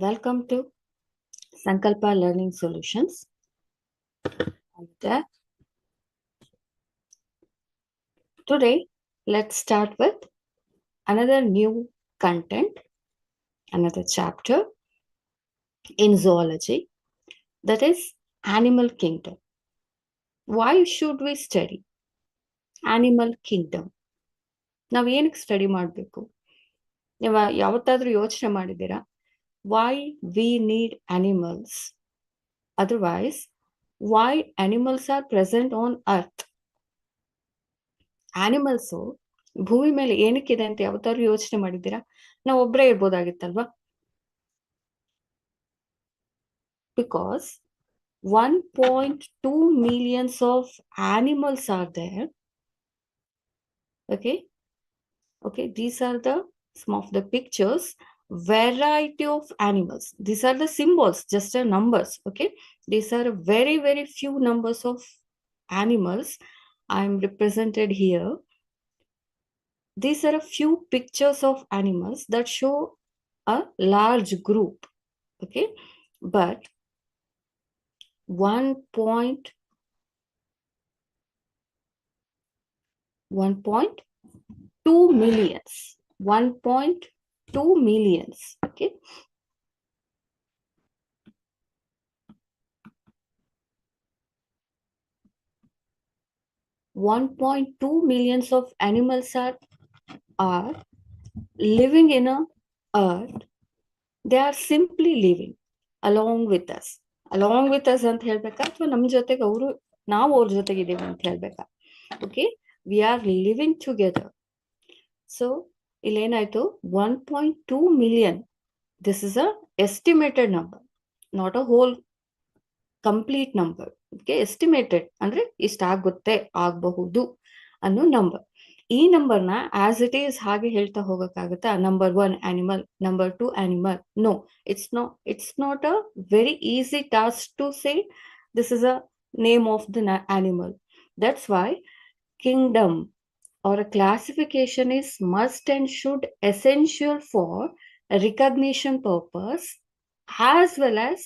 Welcome to Sankalpa Learning Solutions. And, today, let's start with another new content, another chapter in zoology, that is Animal Kingdom. Why should we study Animal Kingdom? ನಾವು ಏನಕ್ಕೆ study ಮಾಡಬೇಕು? ನೀವು ಯಾವತ್ತಾದ್ರೂ ಯೋಚನೆ ಮಾಡಿದ್ದೀರಾ? Why we need animals? Otherwise, why animals are present on earth? ಆನಿಮಲ್ಸು ಭೂಮಿ ಮೇಲೆ ಏನಕ್ಕಿದೆ ಅಂತ ಯಾವತ್ತಾದ್ರೂ ಯೋಚನೆ ಮಾಡಿದ್ದೀರಾ? ನಾವು ಒಬ್ಬರೇ ಇರ್ಬೋದಾಗಿತ್ತಲ್ವಾ? Because 1.2 millions of animals are there. Okay, these are some of the pictures. Variety of animals. These are the symbols, just the numbers. Okay, these are very, very few numbers of animals I am represented here. These are a few pictures of animals that show a large group. Okay, but 1.2 millions. 1.2 millions. Okay. $1.2 millions of animals are living in a earth. They are simply living along with us. Along with us ಅಂತ ಹೇಳ್ಬೇಕಾ ಅಥವಾ ನಮ್ಮ ಜೊತೆಗೆ ನಾವು ಅವ್ರ ಜೊತೆಗಿದ್ದೀವಿ ಅಂತ ಹೇಳ್ಬೇಕಾ? Okay, we are living together. So ಇಲ್ಲೇನಾಯ್ತು, 1.2 million. This is a estimated number, not a whole complete number. Okay, estimated ಅಂದ್ರೆ ಇಷ್ಟಾಗುತ್ತೆ, ಆಗಬಹುದು ಅನ್ನೋ ನಂಬರ್. ಈ ನಂಬರ್ನ ಆಸ್ ಇಟ್ ಈಸ್ ಹಾಗೆ ಹೇಳ್ತಾ ಹೋಗಕ್ಕಾಗತ್ತಾ? Number 1 animal, number 2 animal. No, it's not a very easy task to say this is a name of the animal. That's why kingdom or a classification is must and should essential for recognition purpose, as well as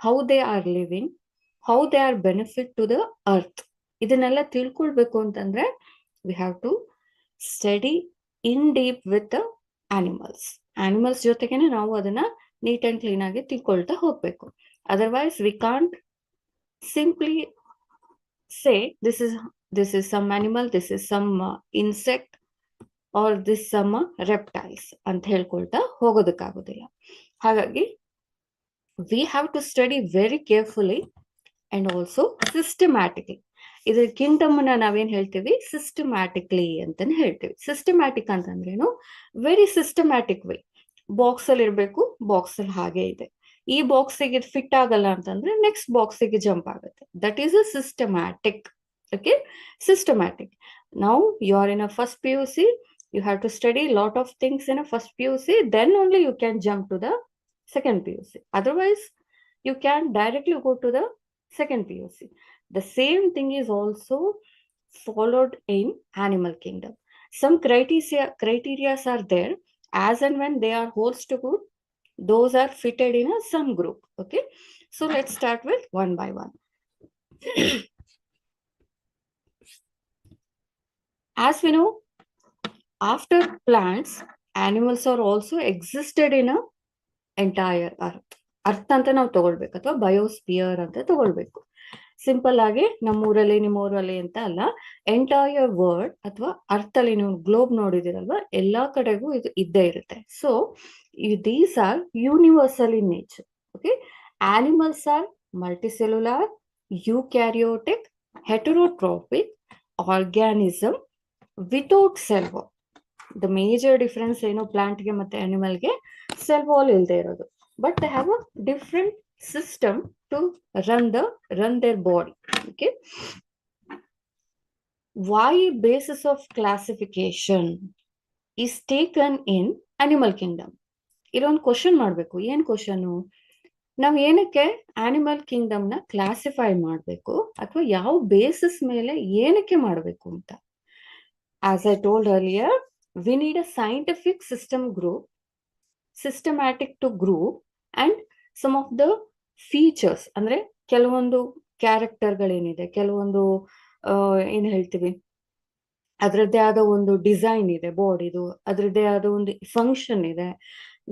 how they are living, how they are benefit to the earth. ಇದನ್ನೆಲ್ಲ ತಿಳ್ಕೊಳ್ಬೇಕು ಅಂತಂದ್ರೆ we have to study in deep with the animals ಜೊತೆಗೇನೆ ನಾವು ಅದನ್ನ neat and clean ಆಗಿ ತಿಳ್ಕೊಳ್ತಾ ಹೋಗ್ಬೇಕು. Otherwise we can't simply say this is some animal, this is some insect, or this some reptiles ಅಂತ ಹೇಳ್ಕೊಳ್ತಾ ಹೋಗೋದಕ್ಕಾಗೋದಿಲ್ಲ. ಹಾಗಾಗಿ we have to study very carefully and also systematically. ಇದ್ರ ಕಿಂಗ್ಡಮ್ ನಾವೇನ್ ಹೇಳ್ತೀವಿ? ಸಿಸ್ಟಮ್ಯಾಟಿಕ್ಲಿ ಅಂತಾನೆ ಹೇಳ್ತೀವಿ. ಸಿಸ್ಟಮ್ಯಾಟಿಕ್ ಅಂತಂದ್ರೇನು? Very systematic way. ಬಾಕ್ಸ್ ಅಲ್ಲಿ ಇರ್ಬೇಕು, ಬಾಕ್ಸ್ ಅಲ್ಲಿ ಹಾಗೆ ಇದೆ. ಈ ಬಾಕ್ಸಿಗೆ ಫಿಟ್ ಆಗಲ್ಲ ಅಂತಂದ್ರೆ ನೆಕ್ಸ್ಟ್ ಬಾಕ್ಸಿಗೆ ಜಂಪ್ ಆಗುತ್ತೆ. That is a systematic. Okay, systematic. Now you are in a first PUC, you have to study lot of things in a first PUC, then only you can jump to the second PUC. Otherwise you can directly go to the second PUC. The same thing is also followed in animal kingdom. Some criteria are there. As and when they are holds to good, those are fitted in some group. Okay, so let's start with one by one. As we know, after plants, animals are also existed in a entire earth. Earth ಅಂತ ನಾವು ತಗೊಳ್ಬೇಕು ಅಥವಾ biosphere ಅಂತ ತಗೊಳ್ಬೇಕು. Simple ಆಗಿ ನಮ್ಮೂರಲ್ಲಿ ನಿಮ್ಮೂರಲ್ಲಿ ಅಂತ ಅಲ್ಲ, ಎಂಟೈರ್ ವರ್ಲ್ಡ್ ಅಥವಾ ಅರ್ತ್ ಅಲ್ಲಿ ನೀವು ಗ್ಲೋಬ್ ನೋಡಿದಿರಲ್ವಾ, ಎಲ್ಲಾ ಕಡೆಗೂ ಇದು ಇದ್ದೇ ಇರುತ್ತೆ. So these are universal in nature. Okay, animals are multicellular, eukaryotic, heterotrophic organism without cell wall. The major difference ಏನು ಪ್ಲಾಂಟ್ಗೆ ಮತ್ತೆ ಅನಿಮಲ್ಗೆ? ಸೆಲ್ ವಾಲ್ ಇಲ್ಲದೆ ಇರೋದು. But they have a different system to run their body. Okay, why basis of classification is taken in animal kingdom? ಇದೊಂದು question ಮಾಡಬೇಕು. ಏನ್ question? ನಾವು ಏನಕ್ಕೆ ಆನಿಮಲ್ ಕಿಂಗ್ಡಮ್ ನ ಕ್ಲಾಸಿಫೈ ಮಾಡಬೇಕು ಅಥವಾ ಯಾವ ಬೇಸಿಸ್ ಮೇಲೆ ಏನಕ್ಕೆ ಮಾಡಬೇಕು ಅಂತ. As I told earlier, we need a scientific systematic to group and some of the features ಅಂದ್ರೆ ಕೆಲವೊಂದು ಕ್ಯಾರೆಕ್ಟರ್ಗಳೇನಿದೆ, ಕೆಲವೊಂದು ಏನ್ ಹೇಳ್ತೀವಿ, ಅದರದ್ದೇ ಆದ ಒಂದು ಡಿಸೈನ್ ಇದೆ ಬಾಡಿದು, ಅದರದ್ದೇ ಆದ ಒಂದು ಫಂಕ್ಷನ್ ಇದೆ.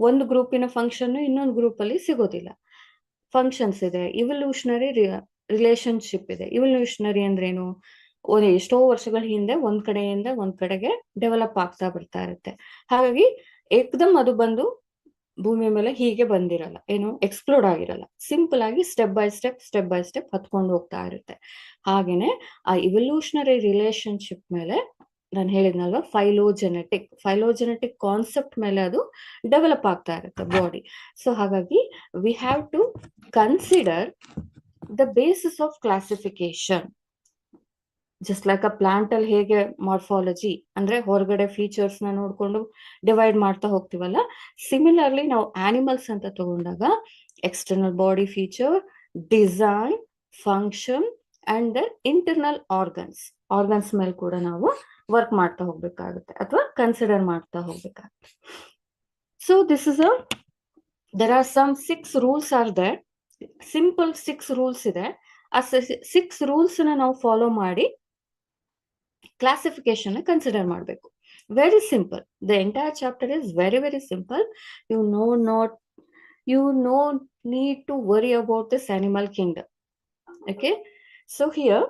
ಒಂದು ಗ್ರೂಪಿನ ಫಂಕ್ಷನ್ ಇನ್ನೊಂದು ಗ್ರೂಪ್ ಅಲ್ಲಿ ಸಿಗೋದಿಲ್ಲ. ಫಂಕ್ಷನ್ಸ್ ಇದೆ, ಇವಲ್ಯೂಷನರಿ ರಿಲೇಶನ್ಶಿಪ್ ಇದೆ. ಇವಲ್ಯೂಷನರಿ ಅಂದ್ರೇನು, ಎಷ್ಟೋ ವರ್ಷಗಳ ಹಿಂದೆ ಒಂದ್ ಕಡೆಯಿಂದ ಒಂದ್ ಕಡೆಗೆ ಡೆವಲಪ್ ಆಗ್ತಾ ಬರ್ತಾ ಇರುತ್ತೆ. ಹಾಗಾಗಿ ಏಕದಮ್ ಅದು ಬಂದು ಭೂಮಿ ಮೇಲೆ ಹೀಗೆ ಬಂದಿರಲ್ಲ, ಏನು ಎಕ್ಸ್ಪ್ಲೋಡ್ ಆಗಿರಲ್ಲ. ಸಿಂಪಲ್ ಆಗಿ ಸ್ಟೆಪ್ ಬೈ ಸ್ಟೆಪ್ ಹತ್ಕೊಂಡು ಹೋಗ್ತಾ ಇರುತ್ತೆ. ಹಾಗೇನೆ ಆ ಇವಲ್ಯೂಷನರಿ ರಿಲೇಶನ್ಶಿಪ್ ಮೇಲೆ ನಾನು ಹೇಳಿದ್ನಲ್ವಾ, ಫೈಲೋಜೆನೆಟಿಕ್ ಕಾನ್ಸೆಪ್ಟ್ ಮೇಲೆ ಅದು ಡೆವಲಪ್ ಆಗ್ತಾ ಇರುತ್ತೆ ಬಾಡಿ. ಸೊ ಹಾಗಾಗಿ we have to consider the basis of classification. Just like a plant ಅಲ್ಲಿ ಹೇಗೆ ಮಾರ್ಫಾಲಜಿ ಅಂದ್ರೆ ಹೊರಗಡೆ ಫೀಚರ್ಸ್ ನ ನೋಡ್ಕೊಂಡು ಡಿವೈಡ್ ಮಾಡ್ತಾ ಹೋಗ್ತೀವಲ್ಲ, ಸಿಮಿಲರ್ಲಿ ನಾವು ಆನಿಮಲ್ಸ್ ಅಂತ ತಗೊಂಡಾಗ external body feature, design, function and the internal organs ಮೇಲೆ ಕೂಡ ನಾವು ವರ್ಕ್ ಮಾಡ್ತಾ ಹೋಗ್ಬೇಕಾಗುತ್ತೆ ಅಥವಾ ಕನ್ಸಿಡರ್ ಮಾಡ್ತಾ ಹೋಗ್ಬೇಕಾಗುತ್ತೆ. So this is there are some 6 rules are there. Simple 6 rules ಇದೆ. ಆ 6 ರೂಲ್ಸ್ ನ ನಾವು ಫಾಲೋ ಮಾಡಿ ಕ್ಲಾಸಿಫಿಕೇಶನ್ ಕನ್ಸಿಡರ್ ಮಾಡಬೇಕು. Very simple. The entire chapter is very simple. You no need to worry about this animal kingdom. Okay, so here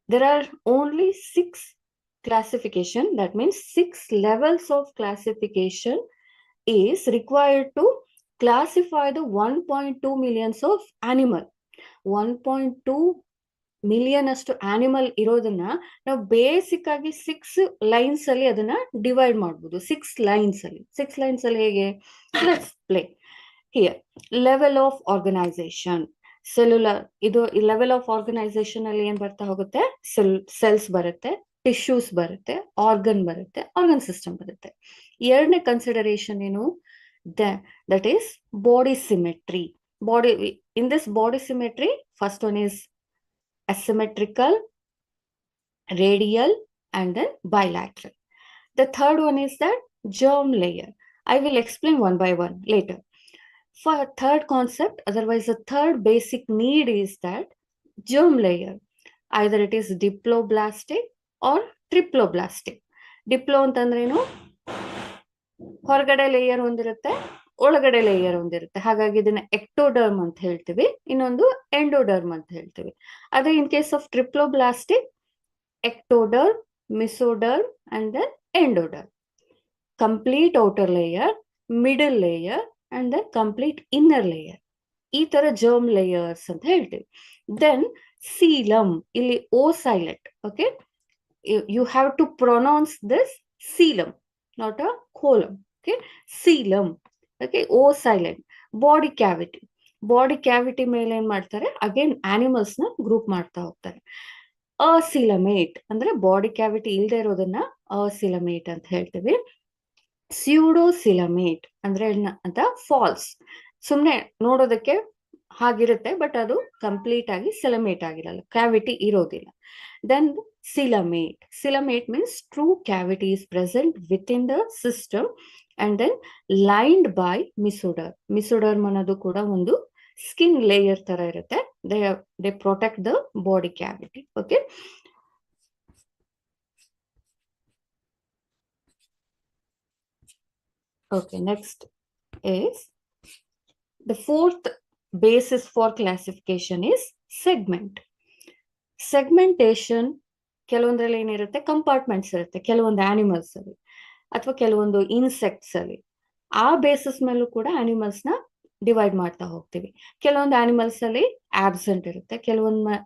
there are only 6 classification. That means 6 levels of classification is required to classify the 1.2 millions of animal. 1.2 million ಅಷ್ಟು animal ಇರೋದನ್ನ ನಾವು basic ಆಗಿ 6 lines ಅಲ್ಲಿ ಅದನ್ನ divide ಮಾಡಬಹುದು. 6 lines ಅಲ್ಲಿ ಹೇಗೆ, let's play here. Level of organisation, cellular. ಇದು ಲೆವೆಲ್ ಆಫ್ ಆರ್ಗನೈಸೇಷನ್ ಅಲ್ಲಿ ಏನ್ ಬರ್ತಾ ಹೋಗುತ್ತೆ, ಸೆಲ್ಸ್ ಬರುತ್ತೆ, ಟಿಶ್ಯೂಸ್ ಬರುತ್ತೆ, ಆರ್ಗನ್ ಬರುತ್ತೆ, ಆರ್ಗನ್ ಸಿಸ್ಟಮ್ ಬರುತ್ತೆ. ಎರಡನೇ ಕನ್ಸಿಡರೇಷನ್ ಏನು, that is body symmetry. In this body symmetry, first one is asymmetrical, radial, and then bilateral. The third one is the germ layer. I will explain one by one later. For a third concept, otherwise the third basic need is that germ layer. Either it is diploblastic or triploblastic. Diplo ಅಂತಂದ್ರೇನು, ಹೊರಗಡೆ layer ಒಂದಿರುತ್ತೆ, ಒಳಗಡೆ layer ಒಂದಿರುತ್ತೆ. ಹಾಗಾಗಿ ಇದನ್ನ ectoderm ಅಂತ ಹೇಳ್ತೀವಿ, ಇನ್ನೊಂದು endoderm ಅಂತ ಹೇಳ್ತೀವಿ. ಅದೇ in case of triploblastic, ectoderm, mesoderm and then endoderm. Complete outer layer, middle layer and then complete inner layer. ಈ ತರ ಜರ್ಮ್ ಲೇಯರ್ಸ್ ಅಂತ ಹೇಳ್ತೀವಿ. ದೆನ್ ಸೀಲಮ್, ಇಲ್ಲಿ O silent. Okay, you have to pronounce this coelom, not a column. Okay, coelom. Okay, O silent. Body cavity ಮೇಲೆ ಏನ್ ಮಾಡ್ತಾರೆ, again animals ನ group ಮಾಡ್ತಾ ಹೋಗ್ತಾರೆ. ಅಸಿಲಮೇಟ್ ಅಂದ್ರೆ ಬಾಡಿ ಕ್ಯಾವಿಟಿ ಇಲ್ಲದೆ ಇರೋದನ್ನ ಅಸಿಲಮೇಟ್ ಅಂತ ಹೇಳ್ತೀವಿ. ಸ್ಯೂಡೋಸಿಲಮೇಟ್ ಅಂದ್ರೆ ಅಂತ ಫಾಲ್ಸ್, ಸುಮ್ನೆ ನೋಡೋದಕ್ಕೆ ಹಾಗಿರುತ್ತೆ ಬಟ್ ಅದು ಕಂಪ್ಲೀಟ್ ಆಗಿ ಸಿಲಮೇಟ್ ಆಗಿರಲ್ಲ, ಕ್ಯಾವಿಟಿ ಇರೋದಿಲ್ಲ. Then coelomate means true cavity is present within the system and then lined by mesoderm. Mesoderm ಅನ್ನೋದು ಕೂಡ ಒಂದು ಸ್ಕಿನ್ ಲೇಯರ್ ತರ ಇರುತ್ತೆ. They protect the body cavity. Okay, next is the fourth basis for classification is segmentation. ಕೆಲವೊಂದ್ರಲ್ಲಿ ಏನಿರುತ್ತೆ, compartments ಇರುತ್ತೆ ಕೆಲವೊಂದು animals ಅಲ್ಲಿ ಅಥವಾ ಕೆಲವೊಂದು ಇನ್ಸೆಕ್ಟ್ಸ್ ಅಲ್ಲಿ. ಆ ಬೇಸಿಸ್ ಮೇಲೂ ಕೂಡ ಆನಿಮಲ್ಸ್ ನ ಡಿವೈಡ್ ಮಾಡ್ತಾ ಹೋಗ್ತೀವಿ. ಕೆಲವೊಂದು ಆನಿಮಲ್ಸ್ ಅಲ್ಲಿ ಆಬ್ಸೆಂಟ್ ಇರುತ್ತೆ, ಕೆಲವೊಂದು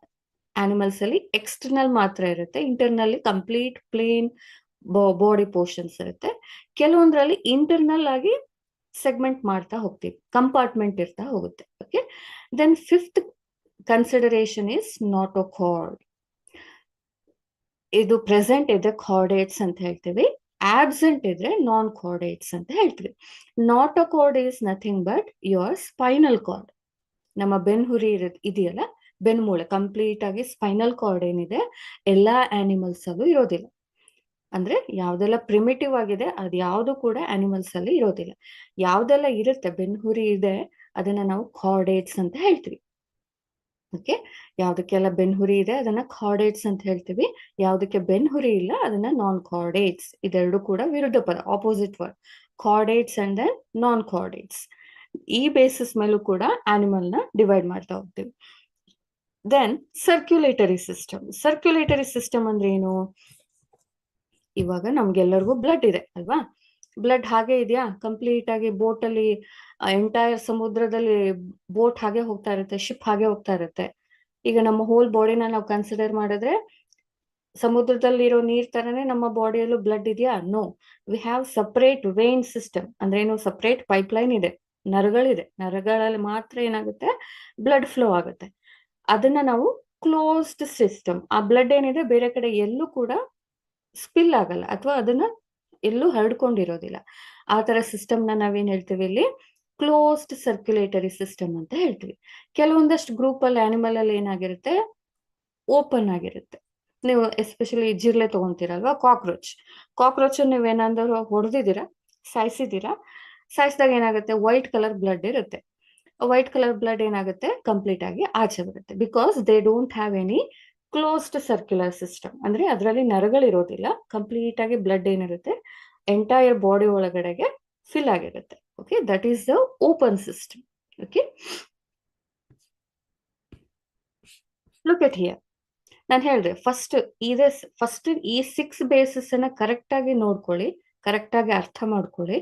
ಆನಿಮಲ್ಸ್ ಅಲ್ಲಿ ಎಕ್ಸ್ಟರ್ನಲ್ ಮಾತ್ರ ಇರುತ್ತೆ, ಇಂಟರ್ನಲ್ಲಿ ಕಂಪ್ಲೀಟ್ ಪ್ಲೇನ್ ಬಾಡಿ ಪೋರ್ಷನ್ಸ್ ಇರುತ್ತೆ. ಕೆಲವೊಂದ್ರಲ್ಲಿ ಇಂಟರ್ನಲ್ ಆಗಿ ಸೆಗ್ಮೆಂಟ್ ಮಾಡ್ತಾ ಹೋಗ್ತೀವಿ, ಕಂಪಾರ್ಟ್ಮೆಂಟ್ ಇರ್ತಾ ಹೋಗುತ್ತೆ. Okay, then fifth consideration is notochord. ಇದು ಪ್ರೆಸೆಂಟ್ ಇದ್ರೆ ಕಾರ್ಡೇಟ್ಸ್ ಅಂತ ಹೇಳ್ತೀವಿ, ಆಬ್ಸೆಂಟ್ ಇದ್ರೆ ನಾನ್ ಕಾರ್ಡೇಟ್ಸ್ ಅಂತ ಹೇಳ್ತೀವಿ. Notochord is nothing but your spinal cord. ನಮ್ಮ ಬೆನ್ಹುರಿ ಇದೆಯಲ್ಲ, ಬೆನ್ಮೂಳೆ, ಕಂಪ್ಲೀಟ್ ಆಗಿ ಸ್ಪೈನಲ್ ಕಾರ್ಡ್ ಏನಿದೆ ಎಲ್ಲಾ ಆನಿಮಲ್ಸ್ ಅಲ್ಲೂ ಇರೋದಿಲ್ಲ. ಅಂದ್ರೆ ಯಾವ್ದೆಲ್ಲ ಪ್ರಿಮಿಟಿವ್ ಆಗಿದೆ ಅದು ಯಾವುದು ಕೂಡ ಆನಿಮಲ್ಸ್ ಅಲ್ಲಿ ಇರೋದಿಲ್ಲ. ಯಾವ್ದೆಲ್ಲ ಇರುತ್ತೆ, ಬೆನ್ಹುರಿ ಇದೆ, ಅದನ್ನ ನಾವು ಕಾರ್ಡೇಟ್ಸ್ ಅಂತ ಹೇಳ್ತೀವಿ. ಓಕೆ, ಯಾವ್ದಕ್ಕೆಲ್ಲ ಬೆನ್ಹುರಿ ಇದೆ ಅದನ್ನ ಕಾರ್ಡೇಟ್ಸ್ ಅಂತ ಹೇಳ್ತೀವಿ. ಯಾವ್ದಕ್ಕೆ ಬೆನ್ಹುರಿ ಇಲ್ಲ ಅದನ್ನ ನಾನ್ ಕಾರ್ಡೇಟ್ಸ್. ಇದೆರಡು ಕೂಡ ವಿರುದ್ಧ ಪದ, opposite word. Chordates and then non chordates. ಈ ಬೇಸಿಸ್ ಮೇಲೂ ಕೂಡ ಆನಿಮಲ್ ನ ಡಿವೈಡ್ ಮಾಡ್ತಾ ಹೋಗ್ತೀವಿ. Then circulatory system. Circulatory system ಅಂದ್ರೆ ಏನು? ಇವಾಗ ನಮ್ಗೆಲ್ಲರಿಗೂ ಬ್ಲಡ್ ಇದೆ ಅಲ್ವಾ? ಬ್ಲಡ್ ಹಾಗೆ ಇದೆಯಾ? ಕಂಪ್ಲೀಟ್ ಆಗಿ ಬೋಟ್ ಅಲ್ಲಿ ಎಂಟೈರ್ ಸಮುದ್ರದಲ್ಲಿ ಬೋಟ್ ಹಾಗೆ ಹೋಗ್ತಾ ಇರುತ್ತೆ, ಶಿಪ್ ಹಾಗೆ ಹೋಗ್ತಾ ಇರುತ್ತೆ. ಈಗ ನಮ್ಮ ಹೋಲ್ ಬಾಡಿನ ನಾವು ಕನ್ಸಿಡರ್ ಮಾಡಿದ್ರೆ ಸಮುದ್ರದಲ್ಲಿರೋ ನೀರ್ ತರನೇ ನಮ್ಮ ಬಾಡಿಯಲ್ಲೂ ಬ್ಲಡ್ ಇದೆಯಾ? No. We have separate vein system. ಅಂದ್ರೆ ಏನು? ಸಪರೇಟ್ ಪೈಪ್ಲೈನ್ ಇದೆ, ನರಗಳಿದೆ. ನರಗಳಲ್ಲಿ ಮಾತ್ರ ಏನಾಗುತ್ತೆ? ಬ್ಲಡ್ ಫ್ಲೋ ಆಗುತ್ತೆ. ಅದನ್ನ ನಾವು ಕ್ಲೋಸ್ಡ್ ಸಿಸ್ಟಮ್. ಆ ಬ್ಲಡ್ ಏನಿದೆ ಬೇರೆ ಕಡೆ ಎಲ್ಲೂ ಕೂಡ ಸ್ಪಿಲ್ ಆಗಲ್ಲ, ಅಥವಾ ಅದನ್ನ ಎಲ್ಲೂ ಹರಡ್ಕೊಂಡಿರೋದಿಲ್ಲ. ಆ ತರ ಸಿಸ್ಟಮ್ ನ ನಾವೇನ್ ಹೇಳ್ತೀವಿ ಇಲ್ಲಿ? ಕ್ಲೋಸ್ಡ್ ಸರ್ಕ್ಯುಲೇಟರಿ ಸಿಸ್ಟಮ್ ಅಂತ ಹೇಳ್ತೀವಿ. ಕೆಲವೊಂದಷ್ಟು ಗ್ರೂಪ್ ಅಲ್ಲಿ ಆನಿಮಲ್ ಅಲ್ಲಿ ಏನಾಗಿರುತ್ತೆ? ಓಪನ್ ಆಗಿರುತ್ತೆ. ನೀವು ಎಸ್ಪೆಷಲಿ ಜಿರ್ಲೆ ತಗೊಂತೀರಲ್ವಾ, ಕಾಕ್ರೋಚ್. ಕಾಕ್ರೋಚ್ ನೀವೇನಾದ್ರೂ ಹೊಡೆದಿದ್ದೀರಾ, ಸಾಯಿಸಿದ್ದೀರಾ? ಸಾಯಿಸಿದಾಗ ಏನಾಗುತ್ತೆ? ವೈಟ್ ಕಲರ್ ಬ್ಲಡ್ ಇರುತ್ತೆ. ವೈಟ್ ಕಲರ್ ಬ್ಲಡ್ ಏನಾಗುತ್ತೆ? ಕಂಪ್ಲೀಟ್ ಆಗಿ ಆಚೆ ಬರುತ್ತೆ. Because they don't have any closed circular system. ಅಂದ್ರೆ ಅದರಲ್ಲಿ ನರಗಳಿರೋದಿಲ್ಲ. ಕಂಪ್ಲೀಟ್ ಆಗಿ ಬ್ಲಡ್ ಏನಿರುತ್ತೆ ಎಂಟೈರ್ ಬಾಡಿ ಒಳಗಡೆಗೆ ಫಿಲ್ ಆಗಿರುತ್ತೆ. Okay, that is the open system. Okay, look at here. ನಾನು ಹೇಳಿದೆ ಫಸ್ಟ್ ಈ 6 ಬೇಸಿಸ್ ಅನ್ನ ಕರೆಕ್ಟ್ ಆಗಿ ನೋಡ್ಕೊಳ್ಳಿ, ಕರೆಕ್ಟ್ ಆಗಿ ಅರ್ಥ ಮಾಡ್ಕೊಳ್ಳಿ.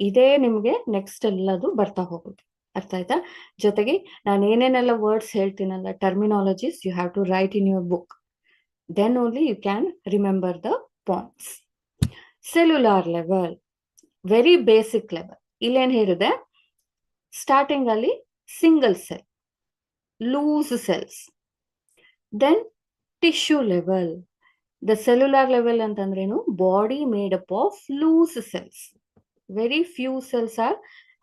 ಇದೇ ನಿಮ್ಗೆ ನೆಕ್ಸ್ಟ್ ಎಲ್ಲದು ಬರ್ತಾ ಹೋಗುತ್ತೆ. ಅರ್ಥ ಆಯ್ತಾ? ಜೊತೆಗೆ ನಾನು ಏನೇನೆಲ್ಲ ವರ್ಡ್ಸ್ ಹೇಳ್ತೀನಲ್ಲ, terminologies, you have to write in your book. Then only you can remember the points. Cellular level, very basic level. ಇಲ್ಲೇನ್ ಹೇಳಿದೆ? ಸ್ಟಾರ್ಟಿಂಗ್ ಅಲ್ಲಿ single cell, loose cells. Then tissue level. The cellular level ಅಂತಂದ್ರೇನು? Body made up of loose cells. Very few cells are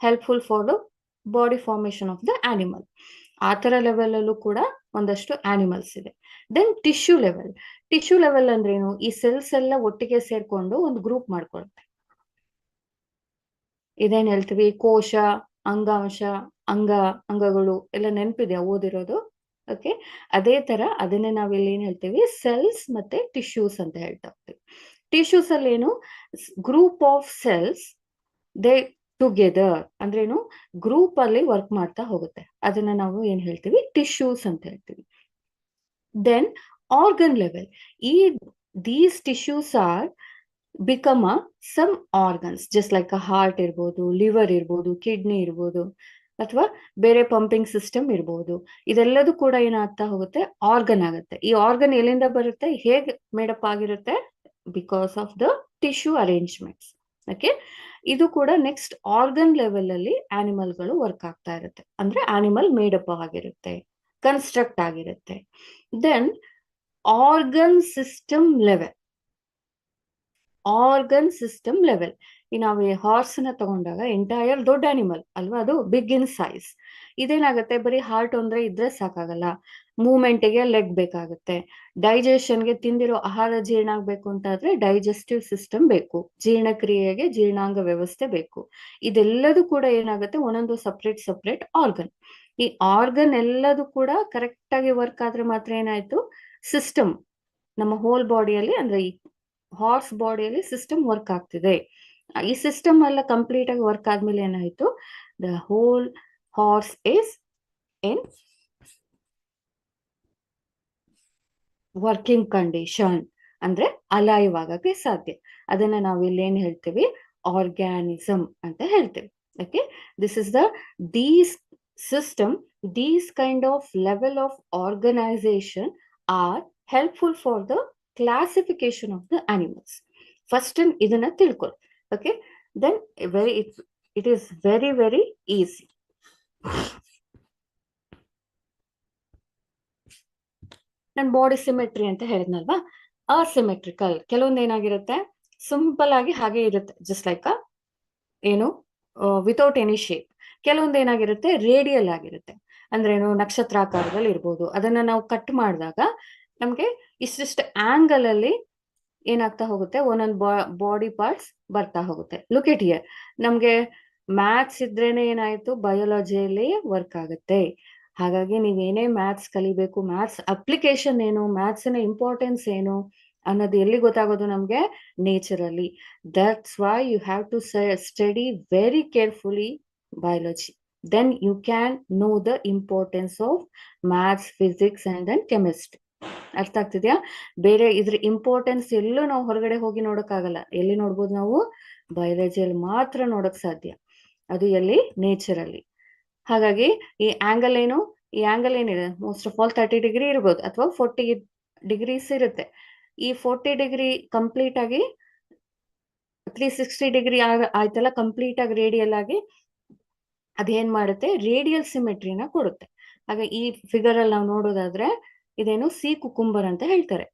helpful for the body formation of the animal. ಆ ತರ level ಅಲ್ಲೂ ಕೂಡ ಒಂದಷ್ಟು animals ಇದೆ. Then tissue level. Tissue level ಅಂದ್ರೇನು? ಈ cells ಎಲ್ಲ ಒಟ್ಟಿಗೆ ಸೇರ್ಕೊಂಡು ಒಂದು ಗ್ರೂಪ್ ಮಾಡ್ಕೊಳುತ್ತೆ. ಇದೇನ್ ಹೇಳ್ತೀವಿ? ಕೋಶ, ಅಂಗಾಂಶ, ಅಂಗಗಳು ಎಲ್ಲ ನೆನಪಿದೆಯಾ ಓದಿರೋದು? ಓಕೆ, ಅದೇ ತರ ಅದನ್ನೇ ನಾವಿಲ್ಲಿ ಏನ್ ಹೇಳ್ತೀವಿ? ಸೆಲ್ಸ್ ಮತ್ತೆ ಟಿಶ್ಯೂಸ್ ಅಂತ ಹೇಳ್ತಾ ಹೋಗ್ತೀವಿ. ಟಿಶ್ಯೂಸ್ ಅಲ್ಲಿ ಏನು? Group of cells, they together ಅಂದ್ರೇನು? ಗ್ರೂಪ್ ಅಲ್ಲಿ ವರ್ಕ್ ಮಾಡ್ತಾ ಹೋಗುತ್ತೆ. ಅದನ್ನ ನಾವು ಏನ್ ಹೇಳ್ತೀವಿ? ಟಿಶ್ಯೂಸ್ ಅಂತ ಹೇಳ್ತೀವಿ. Then organ level. These tissues are become some organs, just like heart ಇರ್ಬೋದು, ಲಿವರ್ ಇರ್ಬೋದು, ಕಿಡ್ನಿ ಇರ್ಬೋದು, ಅಥವಾ ಬೇರೆ ಪಂಪಿಂಗ್ ಸಿಸ್ಟಮ್ ಇರ್ಬೋದು. ಇದೆಲ್ಲದೂ ಕೂಡ ಏನಾಗ್ತಾ ಹೋಗುತ್ತೆ? ಆರ್ಗನ್ ಆಗುತ್ತೆ. ಈ ಆರ್ಗನ್ ಎಲ್ಲಿಂದ ಬರುತ್ತೆ? ಹೇಗೆ ಮೇಡಪ್ ಆಗಿರುತ್ತೆ? Because of the tissue arrangements. Okay, ಇದು ಕೂಡ ನೆಕ್ಸ್ಟ್ ಆರ್ಗನ್ ಲೆವೆಲ್ ಅಲ್ಲಿ ಆನಿಮಲ್ಗಳು ವರ್ಕ್ ಆಗ್ತಾ ಇರುತ್ತೆ. ಅಂದ್ರೆ ಆನಿಮಲ್ ಮೇಡಪ್ ಆಗಿರುತ್ತೆ, ಕನ್ಸ್ಟ್ರಕ್ಟ್ ಆಗಿರುತ್ತೆ. Then organ system level. Organ system level. ಈ ನಾವು ಹಾರ್ಸ್ ನ ತಗೊಂಡಾಗ ಎಂಟೈರ್ ದೊಡ್ಡ ಅನಿಮಲ್ ಅಲ್ವಾ, ಅದು ಬಿಗ್ ಇನ್ ಸೈಜ್. ಇದೇನಾಗುತ್ತೆ? ಬರೀ ಹಾರ್ಟ್ ಒಂದ್ರೆ ಇದ್ರೆ ಸಾಕಾಗಲ್ಲ. ಮೂವ್ಮೆಂಟ್ಗೆ ಲೆಗ್ ಬೇಕಾಗುತ್ತೆ. ಡೈಜೆಷನ್ಗೆ, ತಿಂದಿರೋ ಆಹಾರ ಜೀರ್ಣ ಆಗ್ಬೇಕು ಅಂತಾದ್ರೆ ಡೈಜೆಸ್ಟಿವ್ ಸಿಸ್ಟಮ್ ಬೇಕು. ಜೀರ್ಣಕ್ರಿಯೆಗೆ ಜೀರ್ಣಾಂಗ ವ್ಯವಸ್ಥೆ ಬೇಕು. ಇದೆಲ್ಲದೂ ಕೂಡ ಏನಾಗುತ್ತೆ? ಒಂದೊಂದು ಸಪ್ರೇಟ್ ಆರ್ಗನ್. ಈ ಆರ್ಗನ್ ಎಲ್ಲದೂ ಕೂಡ ಕರೆಕ್ಟ್ ಆಗಿ ವರ್ಕ್ ಆದ್ರೆ ಮಾತ್ರ ಏನಾಯ್ತು? ಸಿಸ್ಟಮ್ ನಮ್ಮ ಹೋಲ್ ಬಾಡಿಯಲ್ಲಿ, ಅಂದ್ರೆ ಈ ಹಾರ್ಸ್ ಬಾಡಿಯಲ್ಲಿ ಸಿಸ್ಟಮ್ ವರ್ಕ್ ಆಗ್ತಿದೆ. ಈ ಸಿಸ್ಟಮ್ ಎಲ್ಲ ಕಂಪ್ಲೀಟ್ ಆಗಿ ವರ್ಕ್ ಆದ್ಮೇಲೆ ಏನಾಯ್ತು? The whole horse is in working condition, ಅಂದ್ರೆ ಅಲೈವ್ ಆಗಕ್ಕೆ ಸಾಧ್ಯ. ಅದನ್ನ ನಾವು ಇಲ್ಲಿ ಏನ್ ಹೇಳ್ತೀವಿ? ಆರ್ಗ್ಯಾನಿಸಮ್ ಅಂತ ಹೇಳ್ತೀವಿ. Okay, this is these system, these kind of level of organisation are helpful for the classification of the animals. First ಇದನ್ನ ತಿಳ್ಕೊಳ್ಳಿ. Okay, then it is very very easy. ನಾನು ಬಾಡಿ ಸಿಮೆಟ್ರಿ ಅಂತ ಹೇಳಿದ್ನಲ್ವಾ? ಅಸಿಮೆಟ್ರಿಕಲ್. ಕೆಲವೊಂದು ಏನಾಗಿರುತ್ತೆ? Simple ಆಗಿ ಹಾಗೆ ಇರುತ್ತೆ, ಜಸ್ಟ್ ಲೈಕ್ ಏನು, ವಿತೌಟ್ ಎನಿ ಶೇಪ್. ಕೆಲವೊಂದು ಏನಾಗಿರುತ್ತೆ? ರೇಡಿಯಲ್ ಆಗಿರುತ್ತೆ. ಅಂದ್ರೆ ಏನು? ನಕ್ಷತ್ರಾಕಾರದಲ್ಲಿ ಇರ್ಬೋದು. ಅದನ್ನ ನಾವು ಕಟ್ ಮಾಡಿದಾಗ ನಮ್ಗೆ ಇಷ್ಟಿಷ್ಟು ಆಂಗಲ್ ಅಲ್ಲಿ ಏನಾಗ್ತಾ ಹೋಗುತ್ತೆ, ಒಂದೊಂದು ಬಾಡಿ ಪಾರ್ಟ್ಸ್ ಬರ್ತಾ ಹೋಗುತ್ತೆ. ಲುಕ್ ಇಟ್ ಹಿಯರ್, ನಮ್ಗೆ ಮ್ಯಾಥ್ಸ್ ಇದ್ರೇನೆ ಏನಾಯ್ತು, ಬಯೋಲಜಿಯಲ್ಲಿ ವರ್ಕ್ ಆಗುತ್ತೆ. ಹಾಗಾಗಿ ನೀವೇನೇ ಮ್ಯಾಥ್ಸ್ ಕಲಿಬೇಕು, ಮ್ಯಾಥ್ಸ್ ಅಪ್ಲಿಕೇಶನ್ ಏನು, ಮ್ಯಾಥ್ಸ್ನ ಇಂಪಾರ್ಟೆನ್ಸ್ ಏನು ಅನ್ನೋದು ಎಲ್ಲಿ ಗೊತ್ತಾಗೋದು ನಮ್ಗೆ, ನೇಚರಲ್ಲಿ. That's why you have to study very carefully biology. Then you can know the importance of maths, physics and then chemistry. ಅರ್ಥ ಆಗ್ತಿದ್ಯಾ? ಬೇರೆ ಇದ್ರ ಇಂಪಾರ್ಟೆನ್ಸ್ ಎಲ್ಲೂ ನಾವು ಹೊರಗಡೆ ಹೋಗಿ ನೋಡಕ್ಕಾಗಲ್ಲ. ಎಲ್ಲಿ ನೋಡ್ಬೋದು ನಾವು? ಬಯಾಲಜಿಯಲ್ಲಿ ಮಾತ್ರ ನೋಡಕ್ ಸಾಧ್ಯ. ಅದು ಎಲ್ಲಿ? ನೇಚರಲ್ಲಿ. ಹಾಗಾಗಿ ಈ ಆಂಗಲ್ ಏನು, ಈ ಆಂಗಲ್ ಏನಿದೆ, ಮೋಸ್ಟ್ ಆಫ್ ಆಲ್ 30 ಡಿಗ್ರಿ ಇರ್ಬೋದು ಅಥವಾ 40 ಡಿಗ್ರೀಸ್ ಇರುತ್ತೆ. ಈ 40 ಡಿಗ್ರಿ ಕಂಪ್ಲೀಟ್ ಆಗಿ 360 ಡಿಗ್ರಿ ಆಯ್ತಲ್ಲ, ಕಂಪ್ಲೀಟ್ ಆಗಿ ರೇಡಿಯಲ್ ಆಗಿ ಅದೇನ್ ಮಾಡುತ್ತೆ, ರೇಡಿಯಲ್ ಸಿಮೆಟ್ರಿನ ಕೊಡುತ್ತೆ. ಹಾಗೆ ಈ ಫಿಗರ್ ಅಲ್ಲಿ ನಾವು ನೋಡೋದಾದ್ರೆ ಇದೇನು, ಸಿ ಕುಕುಂಬರ್ ಅಂತ ಹೇಳ್ತಾರೆ.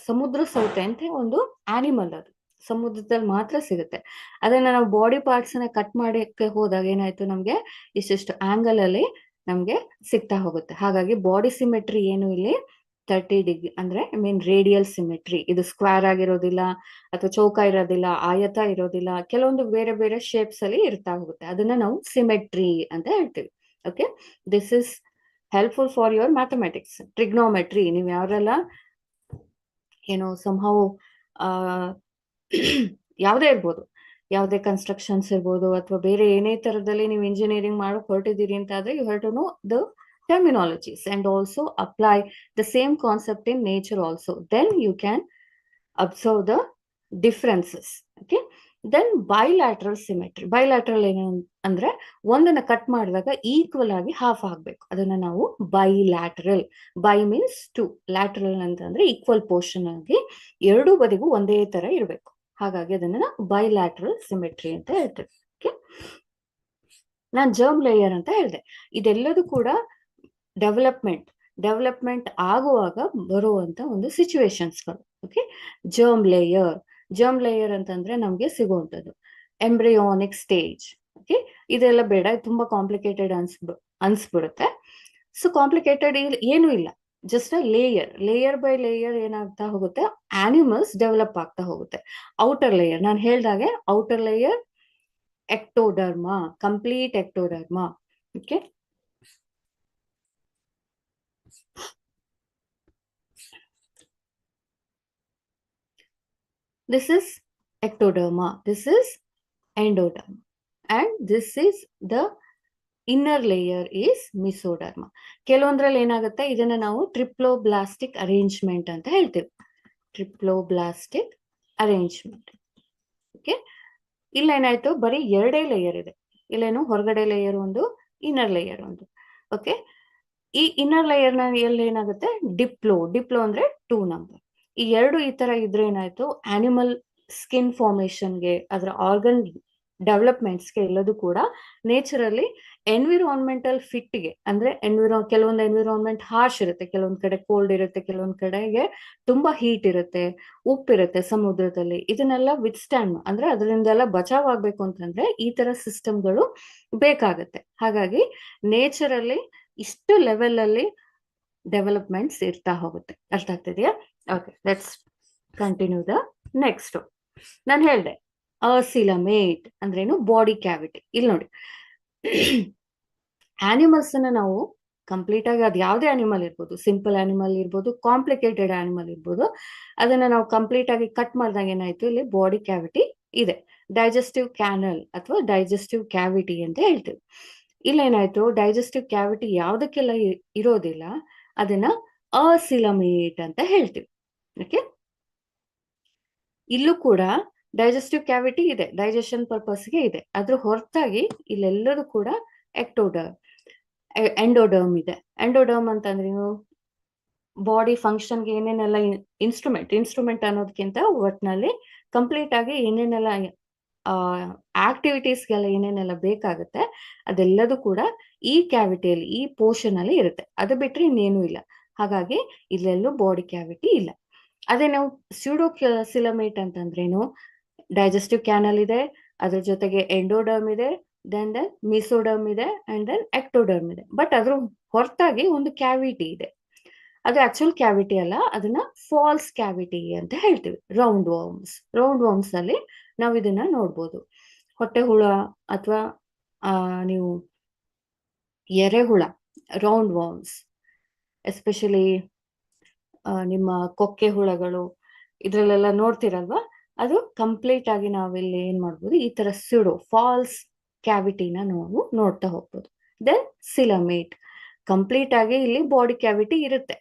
ಸಮುದ್ರ ಸೌತೆ ಅಂತ ಒಂದು ಆನಿಮಲ್, ಅದು ಸಮುದ್ರದಲ್ಲಿ ಮಾತ್ರ ಸಿಗುತ್ತೆ. ಅದನ್ನ ನಾವು ಬಾಡಿ ಪಾರ್ಟ್ಸ್ ನ ಕಟ್ ಮಾಡಕ್ಕೆ ಹೋದಾಗ ಏನಾಯ್ತು, ನಮ್ಗೆ ಇಷ್ಟಿಷ್ಟು ಆಂಗಲ್ ಅಲ್ಲಿ ನಮ್ಗೆ ಸಿಗ್ತಾ ಹೋಗುತ್ತೆ. ಹಾಗಾಗಿ ಬಾಡಿ ಸಿಮೆಟ್ರಿ ಏನು ಇಲ್ಲಿ 30 ಡಿಗ್ರಿ ಅಂದ್ರೆ ರೇಡಿಯಲ್ ಸಿಮೆಟ್ರಿ. ಇದು ಸ್ಕ್ವೇರ್ ಆಗಿರೋದಿಲ್ಲ ಅಥವಾ ಚೌಕ ಇರೋದಿಲ್ಲ, ಆಯತ ಇರೋದಿಲ್ಲ, ಕೆಲವೊಂದು ಬೇರೆ ಬೇರೆ ಶೇಪ್ಸ್ ಅಲ್ಲಿ ಇರ್ತಾ ಹೋಗುತ್ತೆ. ಅದನ್ನ ನಾವು ಸಿಮೆಟ್ರಿ ಅಂತ ಹೇಳ್ತೀವಿ. Okay, this is helpful for your mathematics. Trigonometry ನೀವು ಯಾರೆಲ್ಲ ಏನೋ ಸಂಹೌ ಯಾವುದೇ ಇರ್ಬೋದು, ಯಾವುದೇ ಕನ್ಸ್ಟ್ರಕ್ಷನ್ಸ್ ಇರ್ಬೋದು ಅಥವಾ ಬೇರೆ ಏನೇ ತರದಲ್ಲಿ ನೀವು ಇಂಜಿನಿಯರಿಂಗ್ ಮಾಡಕ್ ಹೊರಟಿದ್ದೀರಿ ಅಂತ ಆದ್ರೆ, you have to know the terminologies and also apply the same concept in nature also. Then you can observe the differences. Okay, then bilateral symmetry. Bilateral ಏನು ಅಂದ್ರೆ ಒಂದನ್ನ ಕಟ್ ಮಾಡಿದಾಗ ಈಕ್ವಲ್ ಆಗಿ ಹಾಫ್ ಆಗ್ಬೇಕು. ಅದನ್ನ ನಾವು bilateral. Bi means two, lateral ಅಂತಂದ್ರೆ equal portion ಆಗಿ ಎರಡೂ ಬದಿಗೂ ಒಂದೇ ತರ ಇರಬೇಕು. ಹಾಗಾಗಿ ಅದನ್ನ ಬೈಲ್ಯಾಟರಲ್ ಸಿಮೆಟ್ರಿ ಅಂತ ಹೇಳ್ತೇವೆ. ಓಕೆ, ನಾನ್ ಜರ್ಮ್ ಲೇಯರ್ ಅಂತ ಹೇಳಿದೆ. ಇದೆಲ್ಲದೂ ಕೂಡ ಡೆವಲಪ್ಮೆಂಟ್ ಆಗುವಾಗ ಬರುವಂತ ಒಂದು ಸಿಚುವೇಶನ್ಸ್ಗಳು. ಓಕೆ, ಜರ್ಮ್ ಲೇಯರ್ ಅಂತಂದ್ರೆ ನಮ್ಗೆ ಸಿಗುವಂತದ್ದು ಎಂಬ್ರಿಯೋನಿಕ್ ಸ್ಟೇಜ್. ಓಕೆ, ಇದೆಲ್ಲ ಬೇಡ, ತುಂಬಾ ಕಾಂಪ್ಲಿಕೇಟೆಡ್ ಅನ್ಸ್ಬಿಡುತ್ತೆ. ಸೊ ಕಾಂಪ್ಲಿಕೇಟೆಡ್ ಏನು ಇಲ್ಲ, ಜಸ್ಟ್ ಲೇಯರ್ ಬೈ ಲೇಯರ್ ಏನಾಗ್ತಾ ಹೋಗುತ್ತೆ, ಆನಿಮಲ್ಸ್ ಡೆವಲಪ್ ಆಗ್ತಾ ಹೋಗುತ್ತೆ. ಔಟರ್ ಲೇಯರ್ ನಾನು ಹೇಳ್ದಾಗೆ, outer layer ectoderma, complete ectoderma. Okay, this is ectoderma, this is endoderma, and this is the inner layer is mesoderma. ಕೆಲವೊಂದ್ರಲ್ಲಿ ಏನಾಗುತ್ತೆ, ಇದನ್ನ ನಾವು ಟ್ರಿಪ್ಲೋಬ್ಲಾಸ್ಟಿಕ್ ಅರೇಂಜ್ಮೆಂಟ್ ಅಂತ ಹೇಳ್ತೀವಿ. Triploblastic arrangement. ಓಕೆ, ಇಲ್ಲೇನಾಯ್ತು, ಬರೀ 2 ಲೇಯರ್ ಇದೆ. ಇಲ್ಲೇನು ಹೊರಗಡೆ ಲೇಯರ್ ಒಂದು, ಇನ್ನರ್ ಲೇಯರ್ ಒಂದು. ಓಕೆ, ಈ ಇನ್ನರ್ ಲೇಯರ್ ನ ಎಲ್ಲಿ ಏನಾಗುತ್ತೆ, ಡಿಪ್ಲೋ ಅಂದ್ರೆ 2 ನಂಬರ್. ಈ ಎರಡು ಈ ತರ ಇದ್ರೆ ಏನಾಯ್ತು, ಆನಿಮಲ್ ಸ್ಕಿನ್ ಫಾರ್ಮೇಶನ್ಗೆ, ಅದರ ಆರ್ಗನ್ ಡೆವಲಪ್ಮೆಂಟ್ಸ್ಗೆ ಎಲ್ಲದೂ ಕೂಡ ನೇಚರಲ್ಲಿ ಎನ್ವಿರಾನ್ಮೆಂಟಲ್ ಫಿಟ್ಗೆ, ಅಂದ್ರೆ ಕೆಲವೊಂದು ಎನ್ವಿರಾನ್ಮೆಂಟ್ ಹಾರ್ಶ್ ಇರುತ್ತೆ, ಕೆಲವೊಂದ್ ಕಡೆ ಕೋಲ್ಡ್ ಇರುತ್ತೆ, ಕೆಲವೊಂದ್ ಕಡೆಗೆ ತುಂಬಾ ಹೀಟ್ ಇರುತ್ತೆ, ಉಪ್ಪಿರುತ್ತೆ ಸಮುದ್ರದಲ್ಲಿ. ಇದನ್ನೆಲ್ಲ ವಿತ್ಸ್ಟ್ಯಾಂಡ್ ಅಂದ್ರೆ ಅದರಿಂದೆಲ್ಲ ಬಚಾವ್ ಆಗ್ಬೇಕು ಅಂತಂದ್ರೆ ಈ ತರ ಸಿಸ್ಟಮ್ಗಳು ಬೇಕಾಗತ್ತೆ. ಹಾಗಾಗಿ ನೇಚರಲ್ಲಿ ಇಷ್ಟು ಲೆವೆಲ್ ಅಲ್ಲಿ ಡೆವಲಪ್ಮೆಂಟ್ಸ್ ಇರ್ತಾ ಹೋಗುತ್ತೆ. ಅರ್ಥ ಆಗ್ತಿದೆಯಾ? Okay, let's continue the next. ನಾನು ಹೇಳ್ದೆ ಅಸಿಲಮೇಟ್ ಅಂದ್ರೇನು, ಬಾಡಿ ಕ್ಯಾವಿಟಿ. ಇಲ್ಲಿ ನೋಡಿ, ಆನಿಮಲ್ಸ್ ಅನ್ನ ನಾವು ಕಂಪ್ಲೀಟ್ ಆಗಿ, ಅದು ಯಾವುದೇ ಆನಿಮಲ್ ಇರ್ಬೋದು, ಸಿಂಪಲ್ ಆನಿಮಲ್ ಇರ್ಬೋದು, ಕಾಂಪ್ಲಿಕೇಟೆಡ್ ಆನಿಮಲ್ ಇರ್ಬೋದು, ಅದನ್ನ ನಾವು ಕಂಪ್ಲೀಟ್ ಆಗಿ ಕಟ್ ಮಾಡಿದಾಗ ಏನಾಯ್ತು, ಇಲ್ಲಿ ಬಾಡಿ ಕ್ಯಾವಿಟಿ ಇದೆ. ಡೈಜೆಸ್ಟಿವ್ ಕ್ಯಾನಲ್ ಅಥವಾ ಡೈಜೆಸ್ಟಿವ್ ಕ್ಯಾವಿಟಿ ಅಂತ ಹೇಳ್ತೀವಿ. ಇಲ್ಲೇನಾಯ್ತು, ಡೈಜೆಸ್ಟಿವ್ ಕ್ಯಾವಿಟಿ ಯಾವುದಕ್ಕೆಲ್ಲ ಇರೋದಿಲ್ಲ, ಅದನ್ನ ಅಸಿಲಮೇಟ್ ಅಂತ ಹೇಳ್ತೀವಿ. ಓಕೆ, ಇಲ್ಲೂ ಕೂಡ ಡೈಜೆಸ್ಟಿವ್ ಕ್ಯಾವಿಟಿ ಇದೆ, ಡೈಜೆಷನ್ ಪರ್ಪಸ್ಗೆ ಇದೆ. ಅದ್ರ ಹೊರತಾಗಿ ಇಲ್ಲೆಲ್ಲದೂ ಕೂಡ ಎಂಡೋಡರ್ಮ್ ಇದೆ. ಎಂಡೋಡರ್ಮ್ ಅಂತಂದ್ರೆ ಬಾಡಿ ಫಂಕ್ಷನ್ಗೆ ಏನೇನೆಲ್ಲ ಇನ್ಸ್ಟ್ರೂಮೆಂಟ್ ಅನ್ನೋದಕ್ಕಿಂತ ಒಟ್ನಲ್ಲಿ ಕಂಪ್ಲೀಟ್ ಆಗಿ ಏನೇನೆಲ್ಲ ಆಕ್ಟಿವಿಟೀಸ್ಗೆಲ್ಲ ಏನೇನೆಲ್ಲ ಬೇಕಾಗುತ್ತೆ ಅದೆಲ್ಲದೂ ಕೂಡ ಈ ಕ್ಯಾವಿಟಿಯಲ್ಲಿ, ಈ ಪೋರ್ಷನ್ ಅಲ್ಲಿ ಇರುತ್ತೆ. ಅದು ಬಿಟ್ರೆ ಇನ್ನೇನು ಇಲ್ಲ. ಹಾಗಾಗಿ ಇಲ್ಲೆಲ್ಲೂ ಬಾಡಿ ಕ್ಯಾವಿಟಿ ಇಲ್ಲ. ಅದೇ ನಾವು ಸ್ಯೂಡೋಸಿಲಮೇಟ್ ಅಂತಂದ್ರೇನು, ಡೈಜೆಸ್ಟಿವ್ ಕ್ಯಾನಲ್ ಇದೆ, ಅದ್ರ ಜೊತೆಗೆ ಎಂಡೋಡರ್ಮ್ ಇದೆ, ದೆನ್ ಮಿಸೋಡರ್ಮ್ ಇದೆ, ಅಂಡ್ ದೆನ್ ಎಕ್ಟೋಡರ್ಮ್ ಇದೆ. ಬಟ್ ಅದ್ರ ಹೊರತಾಗಿ ಒಂದು ಕ್ಯಾವಿಟಿ ಇದೆ. ಅದು ಆಕ್ಚುಲ್ ಕ್ಯಾವಿಟಿ ಅಲ್ಲ, ಅದನ್ನ ಫಾಲ್ಸ್ ಕ್ಯಾವಿಟಿ ಅಂತ ಹೇಳ್ತೀವಿ. ರೌಂಡ್ ವರ್ಮ್ಸ್ ಅಲ್ಲಿ ನಾವು ಇದನ್ನ ನೋಡ್ಬೋದು. ಹೊಟ್ಟೆ ಹುಳ ಅಥವಾ ನೀವು ಎರೆಹುಳ, ರೌಂಡ್ ವರ್ಮ್ಸ್, ಎಸ್ಪೆಷಲಿ ನಿಮ್ಮ ಕೊಕ್ಕೆ ಹುಳಗಳು ಇದ್ರಲ್ಲೆಲ್ಲ ನೋಡ್ತಿರಲ್ವಾ, ಅದು ಕಂಪ್ಲೀಟ್ ಆಗಿ ನಾವಿಲ್ಲಿ ಏನ್ ಮಾಡ್ಬೋದು, ಈ ತರ ಫಾಲ್ಸ್ ಕ್ಯಾವಿಟಿನ ನಾವು ನೋಡ್ತಾ ಹೋಗ್ಬೋದು. ದೆನ್ ಸಿಲಮೇಟ್, ಕಂಪ್ಲೀಟ್ ಆಗಿ ಇಲ್ಲಿ ಬಾಡಿ ಕ್ಯಾವಿಟಿ ಇರುತ್ತೆ.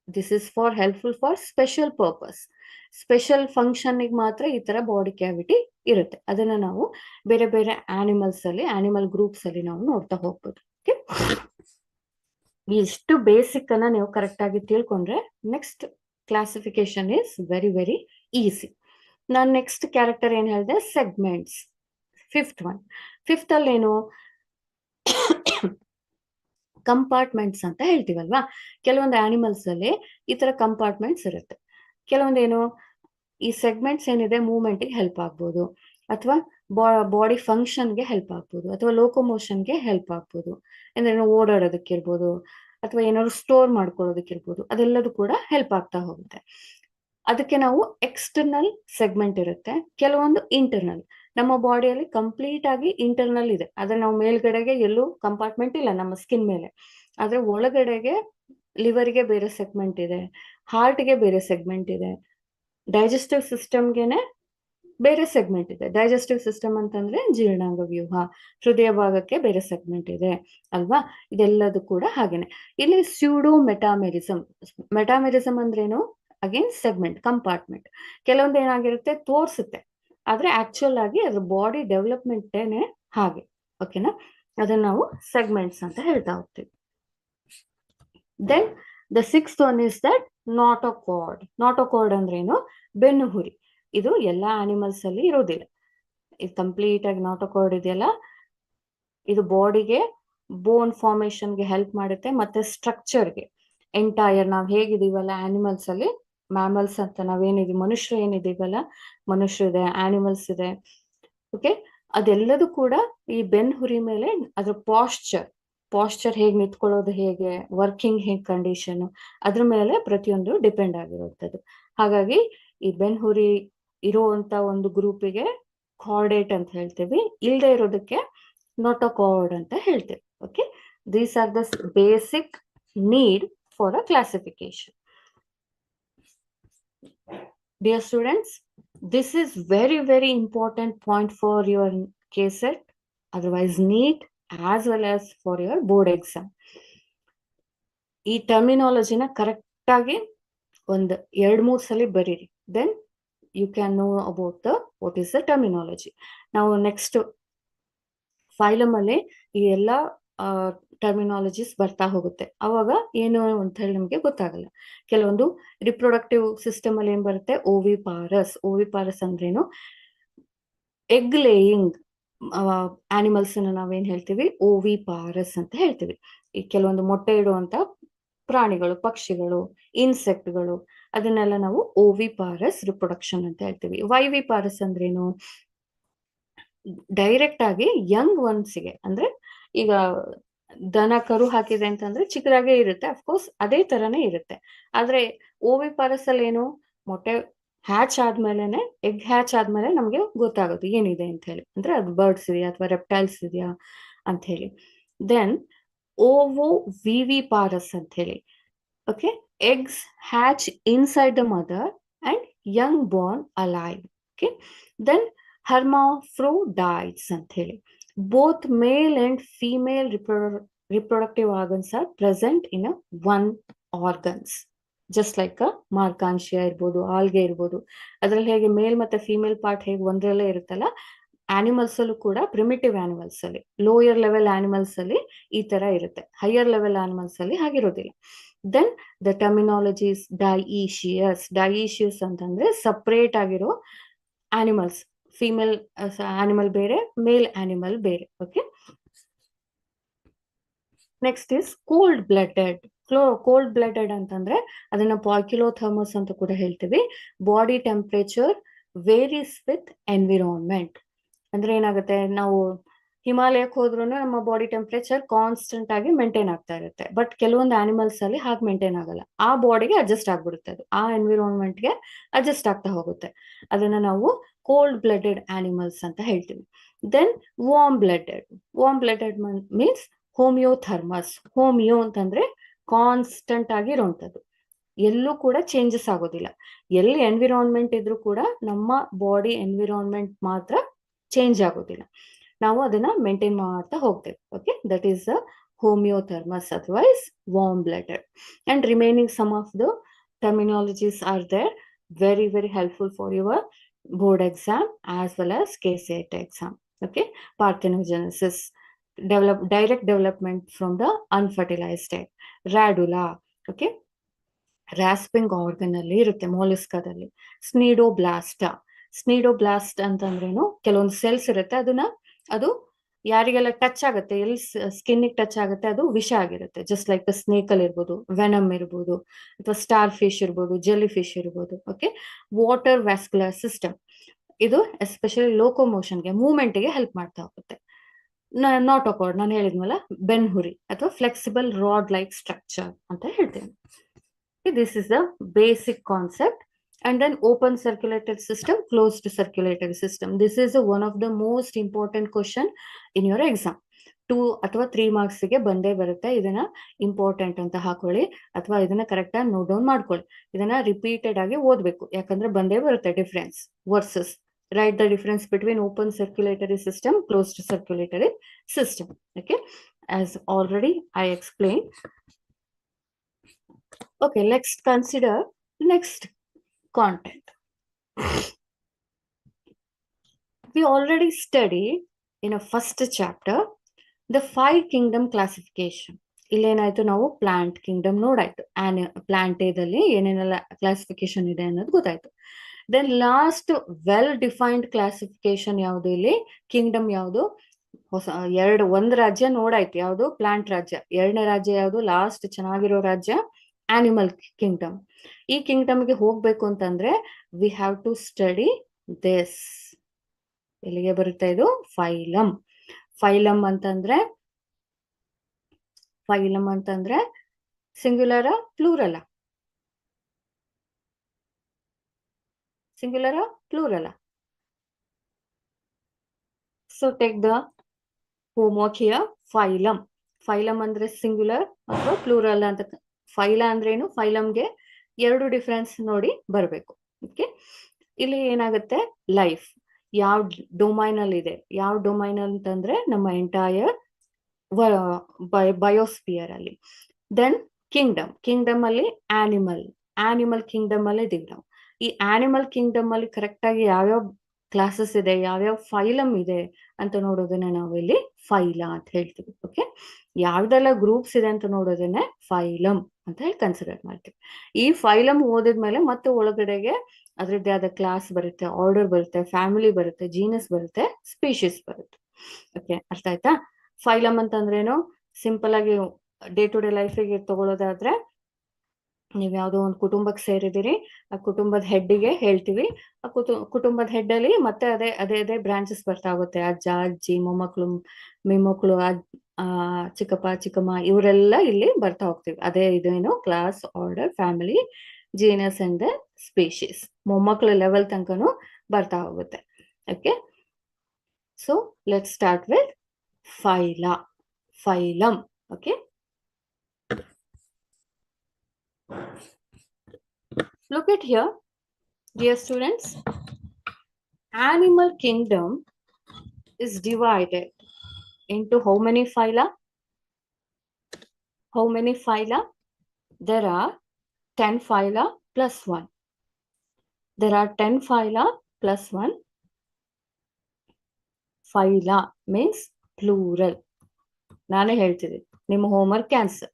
This is for helpful for special purpose, special ಫಂಕ್ಷನ್ಗೆ ಮಾತ್ರ ಈ ತರ ಬಾಡಿ ಕ್ಯಾವಿಟಿ ಇರುತ್ತೆ. ಅದನ್ನ ನಾವು ಬೇರೆ ಬೇರೆ ಆನಿಮಲ್ ಗ್ರೂಪ್ಸ್ ಅಲ್ಲಿ ನಾವು ನೋಡ್ತಾ ಹೋಗ್ಬೋದು. ಇಷ್ಟು ಬೇಸಿಕ್ ಅನ್ನ ನೀವು ಕರೆಕ್ಟ್ ಆಗಿ ತಿಳ್ಕೊಂಡ್ರೆ next classification is very very easy. ನಾನು ನೆಕ್ಸ್ಟ್ ಕ್ಯಾರೆಕ್ಟರ್ ಏನ್ ಹೇಳಿದೆ, ಸೆಗ್ಮೆಂಟ್ಸ್. ಫಿಫ್ತ್ ಅಲ್ಲಿ ಏನು, ಕಂಪಾರ್ಟ್ಮೆಂಟ್ಸ್ ಅಂತ ಹೇಳ್ತೀವಲ್ವಾ. ಕೆಲವೊಂದು ಆನಿಮಲ್ಸ್ ಅಲ್ಲಿ ಈ ತರ ಕಂಪಾರ್ಟ್ಮೆಂಟ್ಸ್ ಇರುತ್ತೆ. ಕೆಲವೊಂದೇನು, ಈ ಸೆಗ್ಮೆಂಟ್ಸ್ ಏನಿದೆ ಮೂವ್ಮೆಂಟ್ಗೆ ಹೆಲ್ಪ್ ಆಗ್ಬೋದು, ಅಥವಾ ಬಾಡಿ ಫಂಕ್ಷನ್ಗೆ ಹೆಲ್ಪ್ ಆಗ್ಬೋದು, ಅಥವಾ ಲೋಕೋಮೋಷನ್ಗೆ ಹೆಲ್ಪ್ ಆಗ್ಬೋದು. ಅಂದ್ರೆ ಓಡಾಡೋದಕ್ಕಿರ್ಬೋದು, ಅಥವಾ ಏನಾದ್ರು ಸ್ಟೋರ್ ಮಾಡ್ಕೊಳ್ಳೋದಕ್ಕಿರ್ಬೋದು, ಅದೆಲ್ಲದೂ ಕೂಡ ಹೆಲ್ಪ್ ಆಗ್ತಾ ಹೋಗುತ್ತೆ. ಅದಕ್ಕೆ ನಾವು ಎಕ್ಸ್ಟರ್ನಲ್ ಸೆಗ್ಮೆಂಟ್ ಇರುತ್ತೆ, ಕೆಲವೊಂದು ಇಂಟರ್ನಲ್. ನಮ್ಮ ಬಾಡಿಯಲ್ಲಿ ಕಂಪ್ಲೀಟ್ ಆಗಿ ಇಂಟರ್ನಲ್ ಇದೆ, ಆದ್ರೆ ನಾವು ಮೇಲ್ಗಡೆಗೆ ಎಲ್ಲೂ ಕಂಪಾರ್ಟ್ಮೆಂಟ್ ಇಲ್ಲ ನಮ್ಮ ಸ್ಕಿನ್ ಮೇಲೆ. ಆದ್ರೆ ಒಳಗಡೆಗೆ ಲಿವರ್ಗೆ ಬೇರೆ ಸೆಗ್ಮೆಂಟ್ ಇದೆ, ಹಾರ್ಟ್ಗೆ ಬೇರೆ ಸೆಗ್ಮೆಂಟ್ ಇದೆ, ಡೈಜೆಸ್ಟಿವ್ ಸಿಸ್ಟಮ್ಗೆನೆ ಬೇರೆ ಸೆಗ್ಮೆಂಟ್ ಇದೆ. ಡೈಜೆಸ್ಟಿವ್ ಸಿಸ್ಟಮ್ ಅಂತಂದ್ರೆ ಜೀರ್ಣಾಂಗ ವ್ಯೂಹ, ಹೃದಯ ಭಾಗಕ್ಕೆ ಬೇರೆ ಸೆಗ್ಮೆಂಟ್ ಇದೆ ಅಲ್ವಾ. ಇದೆಲ್ಲದೂ ಕೂಡ ಹಾಗೇನೆ. ಇಲ್ಲಿ ಸ್ಯೂಡೋ ಮೆಟಾಮೆರಿಸಮ್ ಅಂದ್ರೇನು, ಅಗೇನ್ ಸೆಗ್ಮೆಂಟ್, ಕಂಪಾರ್ಟ್ಮೆಂಟ್. ಕೆಲವೊಂದು ಏನಾಗಿರುತ್ತೆ, ತೋರ್ಸುತ್ತೆ, ಆದ್ರೆ ಆಕ್ಚುಲ್ ಆಗಿ ಅದ್ರ ಬಾಡಿ ಡೆವಲಪ್ಮೆಂಟೇನೆ ಹಾಗೆ. ಓಕೆನಾ, ಅದನ್ನ ನಾವು ಸೆಗ್ಮೆಂಟ್ಸ್ ಅಂತ ಹೇಳ್ತಾ ಹೋಗ್ತೀವಿ. Then the sixth one is that notochord ಅಂದ್ರೇನು, ಬೆನ್ನು ಹುರಿ. ಇದು ಎಲ್ಲಾ ಆನಿಮಲ್ಸ್ ಅಲ್ಲಿ ಇರೋದಿಲ್ಲ. ಇದು ಕಂಪ್ಲೀಟ್ ಆಗಿ ನಾಟೋಕಾರ್ಡ್ ಇದೆಯಲ್ಲ, ಇದು ಬಾಡಿಗೆ ಬೋನ್ ಫಾರ್ಮೇಶನ್ಗೆ ಹೆಲ್ಪ್ ಮಾಡುತ್ತೆ, ಮತ್ತೆ ಸ್ಟ್ರಕ್ಚರ್ಗೆ ಎಂಟೈರ್ ನಾವ್ ಹೇಗಿದೀವಲ್ಲ ಆನಿಮಲ್ಸ್ ಅಲ್ಲಿ, ಮ್ಯಾಮಲ್ಸ್ ಅಂತ ನಾವೇನಿದೀವಿ, ಮನುಷ್ಯರು ಏನಿದೀವಲ್ಲ, ಮನುಷ್ಯರಿದೆ, ಆನಿಮಲ್ಸ್ ಇದೆ. ಓಕೆ, ಅದೆಲ್ಲದೂ ಕೂಡ ಈ ಬೆನ್ ಹುರಿ ಮೇಲೆ ಅದ್ರ ಪಾಶ್ಚರ್ ಹೇಗೆ ನಿಂತ್ಕೊಳ್ಳೋದು, ಹೇಗೆ ವರ್ಕಿಂಗ್, ಹೇಗೆ ಕಂಡೀಷನ್, ಅದ್ರ ಮೇಲೆ ಪ್ರತಿಯೊಂದು ಡಿಪೆಂಡ್ ಆಗಿರುತ್ತದೆ. ಹಾಗಾಗಿ ಈ ಬೆನ್ ಹುರಿ ಇರುವಂತ ಒಂದು ಗ್ರೂಪಿಗೆ ಕಾರ್ಡೇಟ್ ಅಂತ ಹೇಳ್ತೀವಿ, ಇಲ್ಲದೆ ಇರೋದಕ್ಕೆ ನೋಟೋಕಾರ್ಡ್ ಅಂತ ಹೇಳ್ತೀವಿ. Okay, these are the basic need for a classification. Dear students, this is very very important point for your KSET, otherwise NEET, as well as for your board exam. ಈ ಟರ್ಮಿನಾಲಜಿನ correct ಆಗಿ ಒಂದು 2-3 ಸಲ ಬರೀರಿ, then you can know about what is the terminology. ನಾವು next phylum ಅಲ್ಲಿ ಈ ಎಲ್ಲ terminologies ಬರ್ತಾ ಹೋಗುತ್ತೆ, ಅವಾಗ ಏನು ಅಂತ ಹೇಳಿ ನಮ್ಗೆ ಗೊತ್ತಾಗಲ್ಲ. ಕೆಲವೊಂದು ರಿಪ್ರೊಡಕ್ಟಿವ್ ಸಿಸ್ಟಮ್ ಅಲ್ಲಿ ಏನ್ ಬರುತ್ತೆ, ಓವಿಪಾರಸ್ ಅಂದ್ರೇನು, ಎಗ್ ಲೇಯಿಂಗ್ ಆನಿಮಲ್ಸ್ ನಾವೇನ್ ಹೇಳ್ತೀವಿ, ಓವಿಪಾರಸ್ ಅಂತ ಹೇಳ್ತೀವಿ. ಈ ಕೆಲವೊಂದು ಮೊಟ್ಟೆ ಇಡುವಂತ ಪ್ರಾಣಿಗಳು, ಪಕ್ಷಿಗಳು, ಇನ್ಸೆಕ್ಟ್ಗಳು, ಅದನ್ನೆಲ್ಲ ನಾವು ಓವಿಪಾರಸ್ ರಿಪ್ರೊಡಕ್ಷನ್ ಅಂತ ಹೇಳ್ತೀವಿ. ವೈವಿಪಾರಸ್ ಅಂದ್ರೇನು, ಡೈರೆಕ್ಟ್ ಆಗಿ ಯಂಗ್ ಒನ್ಸ್ಗೆ, ಅಂದ್ರೆ ಈಗ ದನ ಕರು ಹಾಕಿದೆ ಅಂತಂದ್ರೆ ಚಿಕ್ಕದಾಗೆ ಇರುತ್ತೆ, ಅಫ್ಕೋರ್ಸ್ ಅದೇ ತರನೇ ಇರುತ್ತೆ. ಆದ್ರೆ ಓವಿಪಾರಸ್ ಅಲ್ಲಿ ಏನು, ಮೊಟ್ಟೆ ಹ್ಯಾಚ್ ಆದ್ಮೇಲೆನೆ, ಎಗ್ ಹ್ಯಾಚ್ ಆದ್ಮೇಲೆ ನಮ್ಗೆ ಗೊತ್ತಾಗೋದು ಏನಿದೆ ಅಂತ ಹೇಳಿ, ಅಂದ್ರೆ ಅದು ಬರ್ಡ್ಸ್ ಇದೆಯಾ ಅಥವಾ ರೆಪ್ಟೈಲ್ಸ್ ಇದೆಯಾ ಅಂತ ಹೇಳಿ. ದೆನ್ ಓವೋ ವಿವಿಪಾರಸ್ ಅಂತ ಹೇಳಿ, okay, eggs hatch inside the mother and young born alive. Okay, then hermaphrodites ಅಂತ ಹೇಳಿ, both male and female reproductive organs are present in a one organs, just like a ಮಾರ್ಕಾಂಶಿಯ ಇರ್ಬೋದು, ಆಲ್ಗೆ ಇರ್ಬೋದು. ಅದ್ರಲ್ಲಿ ಹೇಗೆ ಮೇಲ್ ಮತ್ತೆ ಫಿಮೇಲ್ ಪಾರ್ಟ್ ಹೇಗೆ ಒಂದ್ರಲ್ಲೇ ಇರುತ್ತಲ್ಲ, animals ಅಲ್ಲೂ ಕೂಡ ಪ್ರಿಮಿಟಿವ್ ಆನಿಮಲ್ಸ್ ಅಲ್ಲಿ, ಲೋಯರ್ ಲೆವೆಲ್ ಆನಿಮಲ್ಸ್ ಅಲ್ಲಿ ಈ ತರ ಇರುತ್ತೆ, ಹೈಯರ್ ಲೆವೆಲ್ ಆನಿಮಲ್ಸ್ ಅಲ್ಲಿ ಹಾಗಿರೋದಿಲ್ಲ. ದೆನ್ ದ ಟರ್ಮಿನಾಲಜಿ ಇಸ್ ಡೈಯಿಶಿಯಸ್ ಅಂತಂದ್ರೆ ಸಪರೇಟ್ ಆಗಿರೋ ಆನಿಮಲ್ಸ್, ಫಿಮೇಲ್ ಆನಿಮಲ್ ಬೇರೆ, ಮೇಲ್ ಆನಿಮಲ್ ಬೇರೆ. Okay, next is cold blooded ಅಂತಂದ್ರೆ ಅದನ್ನ ಪಾಯ್ಕಿಲೋಥರ್ಮಸ್ ಅಂತ ಕೂಡ ಹೇಳ್ತೀವಿ. Body temperature varies with environment. ಅಂದ್ರೆ ಏನಾಗುತ್ತೆ, ನಾವು ಹಿಮಾಲಯಕ್ಕೆ ಹೋದ್ರೂ ನಮ್ಮ ಬಾಡಿ ಟೆಂಪರೇಚರ್ ಕಾನ್ಸ್ಟೆಂಟ್ ಆಗಿ ಮೇಂಟೈನ್ ಆಗ್ತಾ ಇರುತ್ತೆ. ಬಟ್ ಕೆಲವೊಂದು ಆನಿಮಲ್ಸ್ ಅಲ್ಲಿ ಹಾಗೆ ಮೇಂಟೈನ್ ಆಗಲ್ಲ, ಆ ಬಾಡಿಗೆ ಅಡ್ಜಸ್ಟ್ ಆಗ್ಬಿಡುತ್ತೆ, ಅದು ಆ ಎನ್ವಿರಾನ್ಮೆಂಟ್ಗೆ ಅಡ್ಜಸ್ಟ್ ಆಗ್ತಾ ಹೋಗುತ್ತೆ. ಅದನ್ನ ನಾವು ಕೋಲ್ಡ್ ಬ್ಲಡೆಡ್ ಆನಿಮಲ್ಸ್ ಅಂತ ಹೇಳ್ತೀವಿ. Then warm blooded means homeothermous. Homeo ಅಂತಂದ್ರೆ ಕಾನ್ಸ್ಟೆಂಟ್ ಆಗಿ ಇರುವಂತದ್ದು, ಎಲ್ಲೂ ಕೂಡ ಚೇಂಜಸ್ ಆಗೋದಿಲ್ಲ. ಎಲ್ಲಿ ಎನ್ವಿರಾನ್ಮೆಂಟ್ ಇದ್ರೂ ಕೂಡ ನಮ್ಮ ಬಾಡಿ ಎನ್ವಿರಾನ್ಮೆಂಟ್ ಮಾತ್ರ ಚೇಂಜ್ ಆಗೋದಿಲ್ಲ, ನಾವು ಅದನ್ನ ಮೇಂಟೈನ್ ಮಾಡ್ತಾ ಹೋಗ್ತೇವೆ. Okay, that is the homeothermous, otherwise warm blooded. And remaining some of the terminologies are there, very very helpful for your board exam as well as KCET exam. Okay, parthenogenesis, direct development from the unfertilized egg. Radula, okay, rasping organ ಅಲ್ಲಿ ಇರುತ್ತೆ ಮೊಲಸ್ಕಾದಲ್ಲಿ. ಸ್ನೀಡೋಬ್ಲಾಸ್ಟ್ ಅಂತಂದ್ರೇನು, ಕೆಲವೊಂದು cells ಇರುತ್ತೆ, ಅದು ಯಾರಿಗೆಲ್ಲ touch ಆಗುತ್ತೆ, ಎಲ್ಲಿ ಸ್ಕಿನ್ಗೆ touch ಆಗುತ್ತೆ ಅದು ವಿಷ ಆಗಿರುತ್ತೆ. ಜಸ್ಟ್ ಲೈಕ್ ಸ್ನೇಕ್ ಅಲ್ಲಿ ಇರ್ಬೋದು, ವೆನಮ್ ಇರ್ಬೋದು, ಅಥವಾ ಸ್ಟಾರ್ ಫಿಶ್ ಇರ್ಬೋದು, ಜೆಲ್ಲಿ ಫಿಶ್ ಇರ್ಬೋದು. ಓಕೆ, ವಾಟರ್ ವ್ಯಾಸ್ಕ್ಯುಲರ್ ಸಿಸ್ಟಮ್, ಇದು ಎಸ್ಪೆಷಲಿ ಲೋಕೋಮೋಷನ್ಗೆ, ಮೂವ್ಮೆಂಟ್ಗೆ ಹೆಲ್ಪ್ ಮಾಡ್ತಾ ಹೋಗುತ್ತೆ. ನಾಟೋಕಾರ್ಡ್ ನಾನು ಹೇಳಿದ್ನಲ್ಲ, ಬೆನ್ಹುರಿ ಅಥವಾ ಫ್ಲೆಕ್ಸಿಬಲ್ ರಾಡ್ ಲೈಕ್ ಸ್ಟ್ರಕ್ಚರ್ ಅಂತ ಹೇಳ್ತೇನೆ. This is the basic concept. And then open circulatory system, closed circulatory system. This is one of the most important question in your exam. 2 ಅಥವಾ 3 marks ಗೆ ಬಂದೇ ಬರುತ್ತೆ. ಇದನ್ನ ಇಂಪಾರ್ಟೆಂಟ್ ಅಂತ ಹಾಕೊಳ್ಳಿ, ಅಥವಾ ಇದನ್ನ ಕರೆಕ್ಟ್ ಆಗಿ ನೋಟ್ ಡೌನ್ ಮಾಡ್ಕೊಳ್ಳಿ. ಇದನ್ನ ರಿಪೀಟೆಡ್ ಆಗಿ ಓದ್ಬೇಕು, ಯಾಕಂದ್ರೆ ಬಂದೇ ಬರುತ್ತೆ difference versus. Write the difference between open circulatory system, closed circulatory system. Okay, as already I explained. Okay, let's consider next content. We already studied in a first chapter the 5 kingdom classification. ಇಲ್ಲೇನಾಯ್ತು, ನಾವು plant kingdom ನೋಡಾಯ್ತು, plant ಏದಲ್ಲಿ ಏನೇನೆಲ್ಲ classification ಇದೆ ಅನ್ನೋದು ಗೊತ್ತಾಯ್ತು. Then last well defined classification ಯಾವುದು, ಇಲ್ಲಿ ಕಿಂಗ್ಡಮ್ ಯಾವುದು, ಒಂದು ರಾಜ್ಯ ನೋಡಾಯ್ತು, ಯಾವುದು ಪ್ಲಾಂಟ್ ರಾಜ್ಯ. ಎರಡನೇ ರಾಜ್ಯ ಯಾವುದು, ಲಾಸ್ಟ್ ಚೆನ್ನಾಗಿರೋ ರಾಜ್ಯ ಆನಿಮಲ್ ಕಿಂಗ್ಡಮ್. ಈ ಕಿಂಗ್ಡಮ್ಗೆ ಹೋಗ್ಬೇಕು ಅಂತಂದ್ರೆ we have to study this. ಎಲ್ಲಿಗೆ ಬರುತ್ತೆ ಇದು, ಫೈಲಮ್. ಫೈಲಮ್ ಅಂತಂದ್ರೆ singular plural, so take the homework here. Phylum ಅಂದ್ರೆ ಸಿಂಗ್ಯುಲರ್ ಅಥವಾ ಪ್ಲೂರಲ್ ಅಂತ. ಫೈಲಾ ಅಂದ್ರೇನು, ಫೈಲಮ್ಗೆ 2 ಡಿಫರೆನ್ಸ್ ನೋಡಿ ಬರಬೇಕು. ಓಕೆ, ಇಲ್ಲಿ ಏನಾಗುತ್ತೆ, ಲೈಫ್ ಯಾವ ಡೊಮೈನ್ ಅಲ್ಲಿ ಇದೆ, ಯಾವ ಡೊಮೈನ್ ಅಂತಂದ್ರೆ ನಮ್ಮ ಎಂಟೈರ್ ಬಯೋಸ್ಪಿಯರ್ ಅಲ್ಲಿ. ದೆನ್ ಕಿಂಗ್ಡಮ್ ಅಲ್ಲಿ ಆನಿಮಲ್ ಕಿಂಗ್ಡಮ್ ಅಲ್ಲಿ ಇದೀವಿ ನಾವು. ಈ ಆನಿಮಲ್ ಕಿಂಗ್ಡಮ್ ಅಲ್ಲಿ ಕರೆಕ್ಟ್ ಆಗಿ ಯಾವ್ಯಾವ ಕ್ಲಾಸಸ್ ಇದೆ, ಯಾವ್ಯಾವ ಫೈಲಮ್ ಇದೆ ಅಂತ ನೋಡೋದನ್ನ ನಾವು ಇಲ್ಲಿ ಫೈಲಾ ಅಂತ ಹೇಳ್ತೀವಿ. ಓಕೆ, ಯಾವ್ದೆಲ್ಲ ಗ್ರೂಪ್ಸ್ ಇದೆ ಅಂತ ನೋಡೋದನ್ನೇ ಫೈಲಮ್ ಅಂತ ಹೇಳಿ ಕನ್ಸಿಡರ್ ಮಾಡ್ತೀವಿ. ಈ ಫೈಲಮ್ ಓದಿದ್ಮೇಲೆ ಮತ್ತೆ ಒಳಗಡೆಗೆ ಅದ್ರದ್ದೇ ಆದ ಕ್ಲಾಸ್ ಬರುತ್ತೆ, ಆರ್ಡರ್ ಬರುತ್ತೆ, ಫ್ಯಾಮಿಲಿ ಬರುತ್ತೆ, ಜೀನಸ್ ಬರುತ್ತೆ, ಸ್ಪೀಶೀಸ್ ಬರುತ್ತೆ. ಓಕೆ, ಅರ್ಥ ಆಯ್ತಾ? ಫೈಲಮ್ ಅಂತಂದ್ರೇನು, ಸಿಂಪಲ್ ಆಗಿ ಡೇ ಟು ಡೇ ಲೈಫಿಗೆ ತಗೊಳ್ಳೋದಾದ್ರೆ, ನೀವ್ ಯಾವ್ದೋ ಒಂದು ಕುಟುಂಬಕ್ಕೆ ಸೇರಿದಿರಿ, ಆ ಕುಟುಂಬದ ಹೆಡ್ಡಿಗೆ ಹೇಳ್ತೀವಿ. ಆ ಕುಟುಂಬದ ಹೆಡ್ ಅಲ್ಲಿ ಮತ್ತೆ ಅದೇ ಬ್ರಾಂಚಸ್ ಬರ್ತಾ ಹೋಗುತ್ತೆ. ಅಜ್ಜ, ಅಜ್ಜಿ, ಮೊಮ್ಮಕ್ಳು, ಚಿಕ್ಕಪ್ಪ, ಚಿಕ್ಕಮ್ಮ, ಇವರೆಲ್ಲ ಇಲ್ಲಿ ಬರ್ತಾ ಹೋಗ್ತೀವಿ. ಅದೇ ಇದೇನು class, order, family, genus and species. ಮೊಮ್ಮಕ್ಳ ಲೆವೆಲ್ ತನಕನು ಬರ್ತಾ ಹೋಗುತ್ತೆ. Okay, so let start with phylum. Okay, look at here, dear students. Animal kingdom is divided into how many phyla? There are 10 phyla plus 1. There are 10 phyla plus 1. Phyla means plural. ನಾನೇ ಹೇಳ್ತಿದ್ದೆ, ನಿಮ್ಮ homework cancel.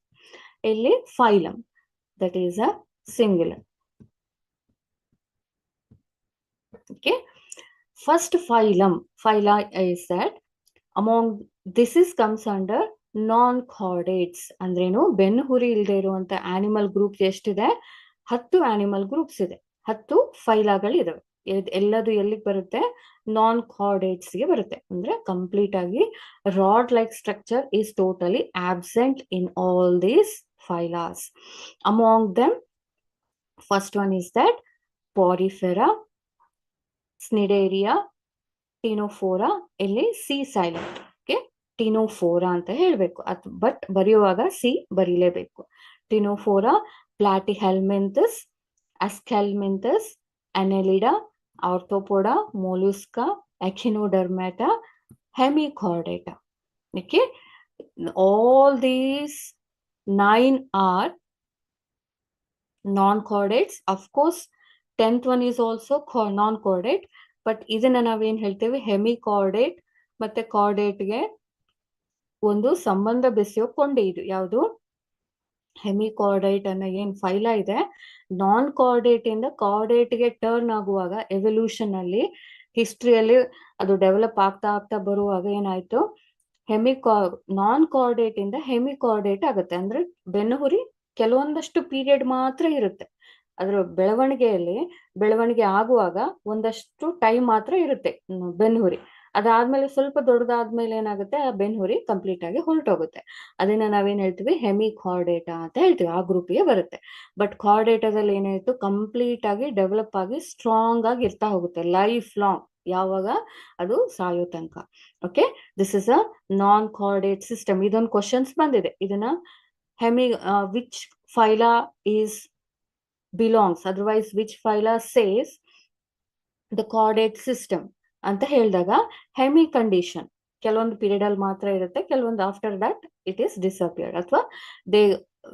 ಇಲ್ಲಿ phylum, that is a singular. Okay, first phyla is that among this comes under non-chordates. ಅಂದ್ರೇನು, ಬೆನ್ಹುರಿ ಇಲ್ಲದೆ ಇರುವಂತ animal group ಎಷ್ಟಿದೆ, 10 animal groups ಇದೆ, 10 ಫೈಲಾಗಳಿದಾವೆ. ಎಲ್ಲದು ಎಲ್ಲಿಗೆ ಬರುತ್ತೆ? ನಾನ್ ಕಾರ್ಡೇಟ್ಸ್ಗೆ ಬರುತ್ತೆ. ಅಂದ್ರೆ ಕಂಪ್ಲೀಟ್ ಆಗಿ rod like structure is totally absent in all these phylas. Among them first one is that Porifera, Cnidaria, Ctenophora. ಇಲ್ಲಿ ಸಿ ಸೈಲೆಂಟ್, ಓಕೆ, ಟಿನೋಫೋರಾ ಅಂತ ಹೇಳ್ಬೇಕು, ಬಟ್ ಬರೆಯುವಾಗ ಸಿ ಬರೀಲೇಬೇಕು. Ctenophora, Platyhelminthes, Aschelminthes, Annelida, Arthropoda, Mollusca, Echinodermata, Hemichordata. Okay, all these 9 are non-chordates. Of course, 10th one is also non-chordate, but ಇದನ್ನ ನಾವೇನ್ ಹೇಳ್ತೇವೆ? ಹೆಮಿಕಾರ್ಡೇಟ್ ಮತ್ತೆ ಕಾರ್ಡೇಟ್ಗೆ ಒಂದು ಸಂಬಂಧ ಬೆಸೆಯೋ ಕೊಂಡಿ ಇದು. ಯಾವುದು? ಹೆಮಿಕಾರ್ಡೇಟ್ ಅನ್ನೋ ಏನ್ ಫೈಲ ಇದೆ, ನಾನ್ ಕಾರ್ಡೇಟ್ ಇಂದ ಕಾರ್ಡೇಟ್ಗೆ ಟರ್ನ್ ಆಗುವಾಗ ಎವಲ್ಯೂಷನ್ ಅಲ್ಲಿ, ಹಿಸ್ಟ್ರಿಯಲ್ಲಿ ಅದು ಡೆವಲಪ್ ಆಗ್ತಾ ಆಗ್ತಾ ಬರುವಾಗ ಏನಾಯ್ತು, ನಾನ್ ಕಾರ್ಡೇಟ್ ಇಂದ ಹೆಮಿಕಾರ್ಡೇಟ್ ಆಗುತ್ತೆ. ಅಂದ್ರೆ ಬೆನ್ನುಹುರಿ ಕೆಲವೊಂದಷ್ಟು ಪೀರಿಯಡ್ ಮಾತ್ರ ಇರುತ್ತೆ. ಅದರ ಬೆಳವಣಿಗೆ ಆಗುವಾಗ ಒಂದಷ್ಟು ಟೈಮ್ ಮಾತ್ರ ಇರುತ್ತೆ ಬೆನ್ನುಹುರಿ. ಅದಾದ್ಮೇಲೆ ಸ್ವಲ್ಪ ದೊಡ್ಡದಾದ್ಮೇಲೆ ಏನಾಗುತ್ತೆ, ಆ ಬೆನ್ಹುರಿ ಕಂಪ್ಲೀಟ್ ಆಗಿ ಹೊರಟೋಗುತ್ತೆ. ಅದನ್ನ ನಾವೇನ್ ಹೇಳ್ತೀವಿ? ಹೆಮಿಕಾರ್ಡೇಟಾ ಅಂತ ಹೇಳ್ತೀವಿ. ಆ ಗ್ರೂಪಿಗೆ ಬರುತ್ತೆ. ಬಟ್ ಕಾರ್ಡೇಟಾದಲ್ಲಿ ಏನಾಯ್ತು, ಕಂಪ್ಲೀಟ್ ಆಗಿ ಡೆವಲಪ್ ಆಗಿ ಸ್ಟ್ರಾಂಗ್ ಆಗಿ ಇರ್ತಾ ಹೋಗುತ್ತೆ ಲೈಫ್ ಲಾಂಗ್, ಯಾವಾಗ? ಅದು ಸಾಯೋ ತನಕ. Okay, this is a non chordate system. ಇದೊಂದು ಕ್ವಶನ್ಸ್ ಬಂದಿದೆ. ಇದನ್ನ which phyla is belongs, otherwise which phyla says the chordate system ಅಂತ ಹೇಳಿದಾಗ, ಹೆಮಿ ಕಂಡೀಷನ್ ಕೆಲವೊಂದು ಪೀರಿಯಡ್ ಅಲ್ಲಿ ಮಾತ್ರ ಇರುತ್ತೆ, ಕೆಲವೊಂದು after that it is disappeared ಅಥವಾ ದೇ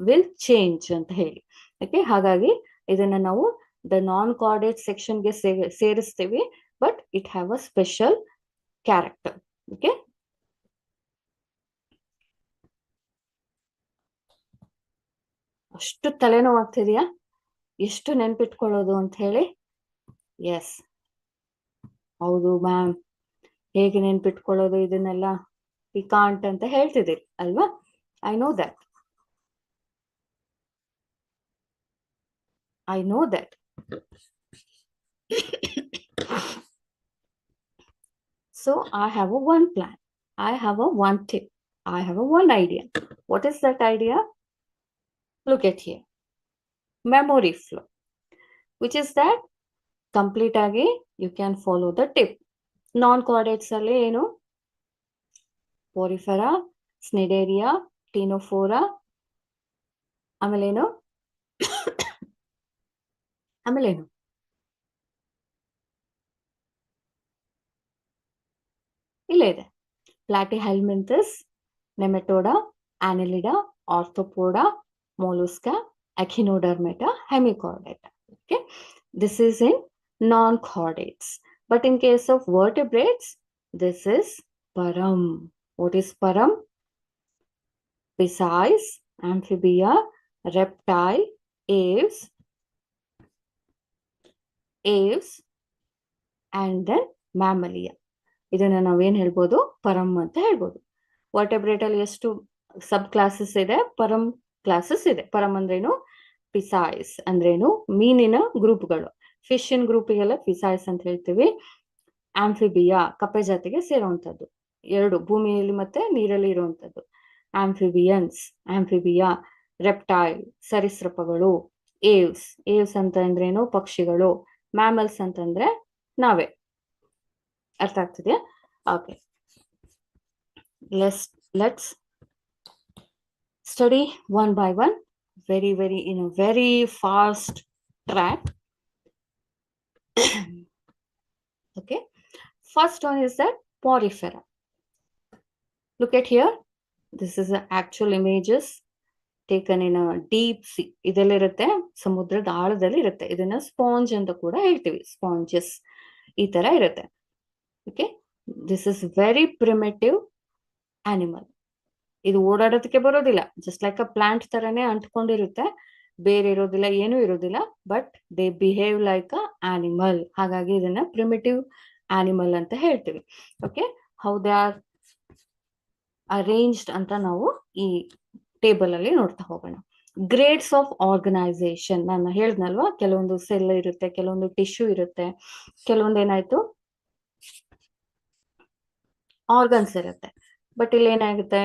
ವಿಲ್ ಚೇಂಜ್ ಅಂತ ಹೇಳಿ. ಓಕೆ, ಹಾಗಾಗಿ ಇದನ್ನ ನಾವು ದ ನಾನ್ ಕಾರ್ಡೇಟ್ ಸೆಕ್ಷನ್ಗೆ ಸೇರಿಸ್ತೀವಿ, but it have a special character. Okay, ಅಷ್ಟು ತಲೆನೋವು ಆಗ್ತಿದೆಯಾ ಎಷ್ಟು ನೆನ್ಪಿಟ್ಕೊಳ್ಳೋದು ಅಂತ ಹೇಳಿ? ಎಸ್, ಹೌದು ಮ್ಯಾಮ್, ಹೇಗೆ ನೆನ್ಪಿಟ್ಕೊಳ್ಳೋದು ಇದನ್ನೆಲ್ಲ? ವಿ ಕಾಂಟ್ ಅಂತ ಹೇಳ್ತಿದ್ದೀರಿ ಅಲ್ವಾ? I know that. So I have a one plan, I have a one tip, I have a one idea. What is that idea? Look at here, memory flow, which is that complete ಆಗಿ you can follow the tip. Non chordates ಅಲ್ಲಿ ಏನು? ಪಾರಿಫೆರಾ, Cnidaria, ಟಿನೋಫೋರಾ, ಆಮೇಲೇನು ಇಲ್ಲೇ ಇದೆ, ಪ್ಲಾಟಿಹೆಲ್ಮಿಂಥಸ್, ನೆಮೆಟೋಡಾ, ಆನೆಲಿಡಾ, ಆರ್ಥೋಪೋಡಾ, ಮೊಲುಸ್ಕಾ, ಎಖಿನೋಡರ್ಮೆಟಾ, ಹೆಮಿಕಾರ್ಡೇಟಾ. Okay, this is in non-chordates. But in case of vertebrates, this is param. What is param? Pisces, amphibia, reptile, aves, and then mammalia. ಇದನ್ನ ನಾವೇನ್ ಹೇಳ್ಬೋದು? ಪರಂ ಅಂತ ಹೇಳ್ಬೋದು. ವರ್ಟೆಬ್ರೇಟ್ ಅಲ್ಲಿ ಎಷ್ಟು ಸಬ್ ಕ್ಲಾಸಸ್ ಇದೆ? ಪರಂ ಕ್ಲಾಸಸ್ ಇದೆ. ಪರಂ ಅಂದ್ರೇನು? ಪಿಸೈಸ್ ಅಂದ್ರೇನು? ಮೀನಿನ ಗ್ರೂಪ್ಗಳು. ಫಿಶಿನ್ ಗ್ರೂಪಿಗೆಲ್ಲ ಪಿಸೈಸ್ ಅಂತ ಹೇಳ್ತೀವಿ. ಆಂಫಿಬಿಯಾ ಕಪ್ಪೆ ಜಾತಿಗೆ ಸೇರುವಂತದ್ದು, ಎರಡು ಭೂಮಿಯಲ್ಲಿ ಮತ್ತೆ ನೀರಲ್ಲಿ ಇರುವಂತದ್ದು. ಆಂಫಿಬಿಯಾ, ರೆಪ್ಟೈಲ್ ಸರೀಸೃಪಗಳು. ಏವ್ಸ್ ಅಂತ ಅಂದ್ರೇನು? ಪಕ್ಷಿಗಳು. ಮ್ಯಾಮಲ್ಸ್ ಅಂತಂದ್ರೆ ನಾವೇ. ಅರ್ಥ ಆಗ್ತಿದೆಯಾ? Okay, let's study one by one, very in a very fast track. Okay, first one is that porifera. Look at here, this is the actual images taken in a deep sea. ಇದೆಲ್ಲಿರುತ್ತೆ? ಸಮುದ್ರದ ಆಳದಲ್ಲಿ ಇರುತ್ತೆ. ಇದನ್ನ sponge ಅಂತ ಕೂಡ ಹೇಳ್ತೀವಿ, sponges ಈ ತರ ಇರುತ್ತೆ. Okay, this is very primitive animal. ಇದು ಓಡಾಡೋದಕ್ಕೆ ಬರೋದಿಲ್ಲ, ಜಸ್ಟ್ ಲೈಕ್ ಅ ಪ್ಲಾಂಟ್ ತರನೇ ಅಂಟ್ಕೊಂಡಿರುತ್ತೆ, ಬೇರೆ ಇರೋದಿಲ್ಲ, ಏನೂ ಇರೋದಿಲ್ಲ, but they behave like a animal. ಹಾಗಾಗಿ ಇದನ್ನ ಪ್ರಿಮಿಟಿವ್ ಆನಿಮಲ್ ಅಂತ ಹೇಳ್ತೀವಿ. Okay, how they are arranged ಅಂತ ನಾವು ಈ ಟೇಬಲ್ ಅಲ್ಲಿ ನೋಡ್ತಾ ಹೋಗೋಣ. ಗ್ರೇಡ್ಸ್ ಆಫ್ ಆರ್ಗನೈಸೇಷನ್ ನಾನು ಹೇಳ್ದಲ್ವಾ, ಕೆಲವೊಂದು ಸೆಲ್ ಇರುತ್ತೆ, ಕೆಲವೊಂದು ಟಿಶ್ಯೂ ಇರುತ್ತೆ, ಕೆಲವೊಂದು ಏನಾಯ್ತು ಆರ್ಗನ್ಸ್ ಇರುತ್ತೆ. ಬಟ್ ಇಲ್ಲಿ ಏನಾಗುತ್ತೆ,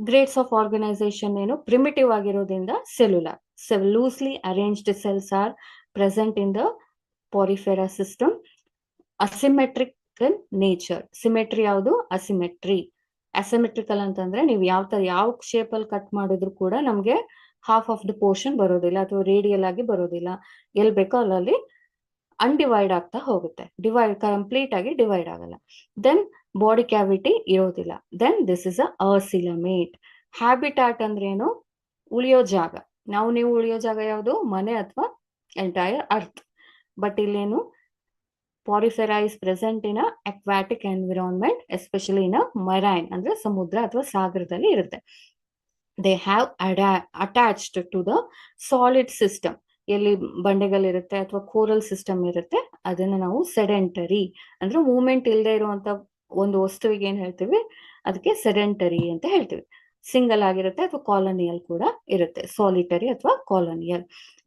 ಗ್ರೇಡ್ಸ್ ಆಫ್ ಆರ್ಗನೈಸೇಷನ್ ಏನು ಪ್ರಿಮಿಟಿವ್ ಆಗಿರೋದ್ರಿಂದ cellular. Loosely arranged cells are present in the Porifera system. Asymmetrical nature. Symmetry ಯಾವುದು? ಅಸಿಮೆಟ್ರಿ. ಅಸಿಮೆಟ್ರಿಕಲ್ ಅಂತಂದ್ರೆ ನೀವು ಯಾವ ಶೇಪ್ ಅಲ್ಲಿ ಕಟ್ ಮಾಡಿದ್ರು ಕೂಡ ನಮ್ಗೆ ಹಾಫ್ ಆಫ್ ದ ಪೋರ್ಷನ್ ಬರೋದಿಲ್ಲ, ಅಥವಾ ರೇಡಿಯಲ್ ಆಗಿ ಬರೋದಿಲ್ಲ. ಎಲ್ಲಿ ಬೇಕೋ ಅಲ್ಲಲ್ಲಿ ಅನ್ಡಿವೈಡ್ ಆಗ್ತಾ ಹೋಗುತ್ತೆ, ಕಂಪ್ಲೀಟ್ ಆಗಿ ಡಿವೈಡ್ ಆಗಲ್ಲ. ದೆನ್ ಬಾಡಿ ಕ್ಯಾವಿಟಿ ಇರೋದಿಲ್ಲ. Then this is acoelomate. Habitat ಅಂದ್ರೆ ಏನು? ಉಳಿಯೋ ಜಾಗ. ನೀವು ಉಳಿಯೋ ಜಾಗ ಯಾವುದು? ಮನೆ ಅಥವಾ ಎಂಟೈರ್ ಅರ್ತ್. ಬಟ್ ಇಲ್ಲೇನು, Porifera is present in aquatic environment, especially in marine ಅಂದ್ರೆ ಸಮುದ್ರ ಅಥವಾ ಸಾಗರದಲ್ಲಿ ಇರುತ್ತೆ. They have attached to the solid system. ಎಲ್ಲಿ ಬಂಡೆಗಳಿರುತ್ತೆ ಅಥವಾ ಕೋರಲ್ ಸಿಸ್ಟಮ್ ಇರುತ್ತೆ, ಅದನ್ನ ನಾವು ಸೆಡೆಂಟರಿ ಅಂದ್ರೆ ಮೂವ್ಮೆಂಟ್ ಇಲ್ಲದೆ ಇರುವಂತ ಒಂದು ವಸ್ತುವಿಗೆ ಏನ್ ಹೇಳ್ತೀವಿ? ಅದಕ್ಕೆ ಸೆಡೆಂಟರಿ ಅಂತ ಹೇಳ್ತೀವಿ. ಸಿಂಗಲ್ ಆಗಿರುತ್ತೆ ಅಥವಾ ಕಾಲೋನಿಯಲ್ ಕೂಡ ಇರುತ್ತೆ, ಸಾಲಿಟರಿ ಅಥವಾ colonial.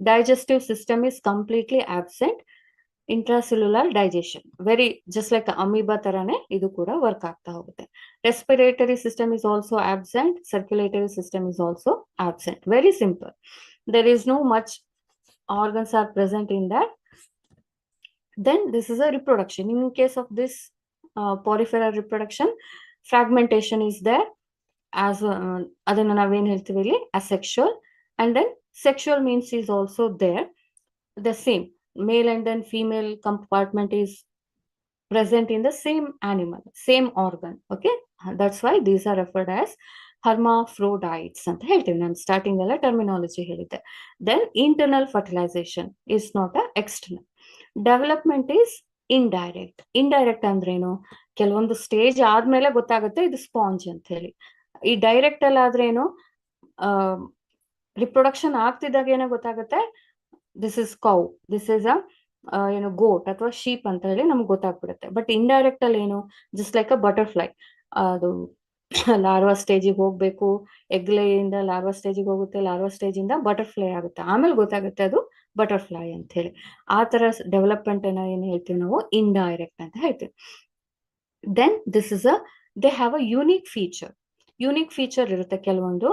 Digestive system is completely absent. Intracellular digestion very just like amoeba ತರಾನೇ ಇದು ಕೂಡ ವರ್ಕ್ ಆಗ್ತಾ ಹೋಗುತ್ತೆ. Respiratory system is also absent. Circulatory system is also absent. Very simple. There is no much organs are present in that. Then this is a reproduction. In case of this porifera reproduction, fragmentation is there as adana naven helthivi illi asexual, and then sexual means is also there. The same male and then female compartment is present in the same animal, same organ. Okay, that's why these are referred as hermaphrodites ಅಂತ ಹೇಳ್ತೀವಿ. ನಾನು starting ಎಲ್ಲ terminology ಹೇಳಿದ್ದೆ. Then internal fertilisation is not a external. Development is indirect. Indirect ಅಂದ್ರೇನು? ಕೆಲವೊಂದು stage ಆದ್ಮೇಲೆ ಗೊತ್ತಾಗುತ್ತೆ ಇದು ಸ್ಪಾಂಜ್ ಅಂತ ಹೇಳಿ. ಈ ಡೈರೆಕ್ಟ್ ಅಲ್ಲಿ ಆದ್ರೇನು, ರಿಪ್ರೊಡಕ್ಷನ್ ಆಗ್ತಿದ್ದಾಗ ಏನೋ ಗೊತ್ತಾಗುತ್ತೆ, this is cow, this is ಏನು ಗೋಟ್ ಅಥವಾ ಶೀಪ್ ಅಂತ ಹೇಳಿ ನಮ್ಗೆ ಗೊತ್ತಾಗ್ಬಿಡುತ್ತೆ. ಬಟ್ ಇಂಡೈರೆಕ್ಟ್ ಅಲ್ಲಿ ಏನು, ಜಸ್ಟ್ ಲೈಕ್ ಅ ಬಟರ್ಫ್ಲೈ, ಅದು ಲಾರ್ವಾ ಸ್ಟೇಜಿಗೆ ಹೋಗ್ಬೇಕು, ಎಗ್ಲೆಯಿಂದ ಲಾರ್ವಾ ಸ್ಟೇಜಿಗೆ ಹೋಗುತ್ತೆ, ಲಾರ್ವಾ ಸ್ಟೇಜ್ ಇಂದ ಬಟರ್ಫ್ಲೈ ಆಗುತ್ತೆ, ಆಮೇಲೆ ಗೊತ್ತಾಗುತ್ತೆ ಅದು ಬಟರ್ಫ್ಲೈ ಅಂತ ಹೇಳಿ. ಆ ತರ ಡೆವಲಪ್ಮೆಂಟ್ ಅನ್ನ ಏನ್ ಹೇಳ್ತೀವಿ ನಾವು? ಇಂಡೈರೆಕ್ಟ್ ಅಂತ ಹೇಳ್ತೀವಿ. Then this is they have a unique feature. Unique feature ಇರುತ್ತೆ ಕೆಲವೊಂದು.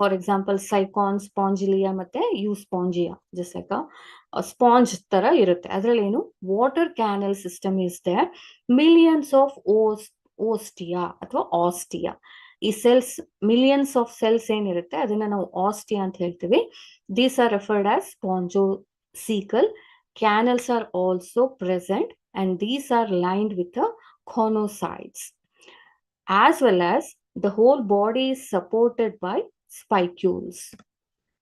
ಫಾರ್ ಎಕ್ಸಾಂಪಲ್ ಸೈಕಾನ್, ಸ್ಪಾಂಜಿಲಿಯಾ ಮತ್ತೆ ಯೂಸ್ಪಾಂಜಿಯಾ, ಜಸ್ಟ್ ಲೈಕ್ ಸ್ಪಾಂಜ್ ತರ ಇರುತ್ತೆ. ಅದ್ರಲ್ಲಿ ಏನು, water canal system is there. Millions of ostia ಅಥವಾ ಆಸ್ಟಿಯಾ. ಈ ಸೆಲ್ಸ್, ಮಿಲಿಯನ್ಸ್ ಆಫ್ ಸೆಲ್ಸ್ ಏನಿರುತ್ತೆ ಅದನ್ನ ನಾವು ಆಸ್ಟಿಯಾ ಅಂತ ಹೇಳ್ತೀವಿ. These are referred as spongocoel. Canals are also present and these are lined with the conocytes, as well as the whole body is supported by spicules,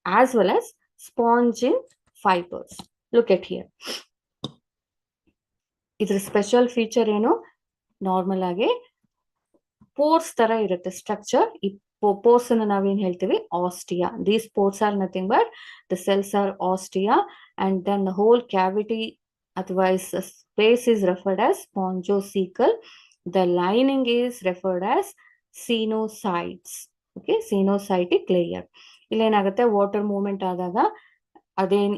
as well as spongin fibers. Look at here. ಇದರ special feature ಏನು? Normal ಆಗಿ pores ತರ ಇರುತ್ತೆ structure. ಈ pores ಅನ್ನು ನಾವೇನ್ ಹೇಳ್ತೀವಿ? Ostia. These pores are nothing but the cells are ostia, and then the whole cavity ಅಥವಾ space is referred as spongocecal. The lining is referred as cenocytes. Okay, cenocytic layer. ಇಲ್ಲೇನಾಗುತ್ತೆ, water movement ಆದಾಗ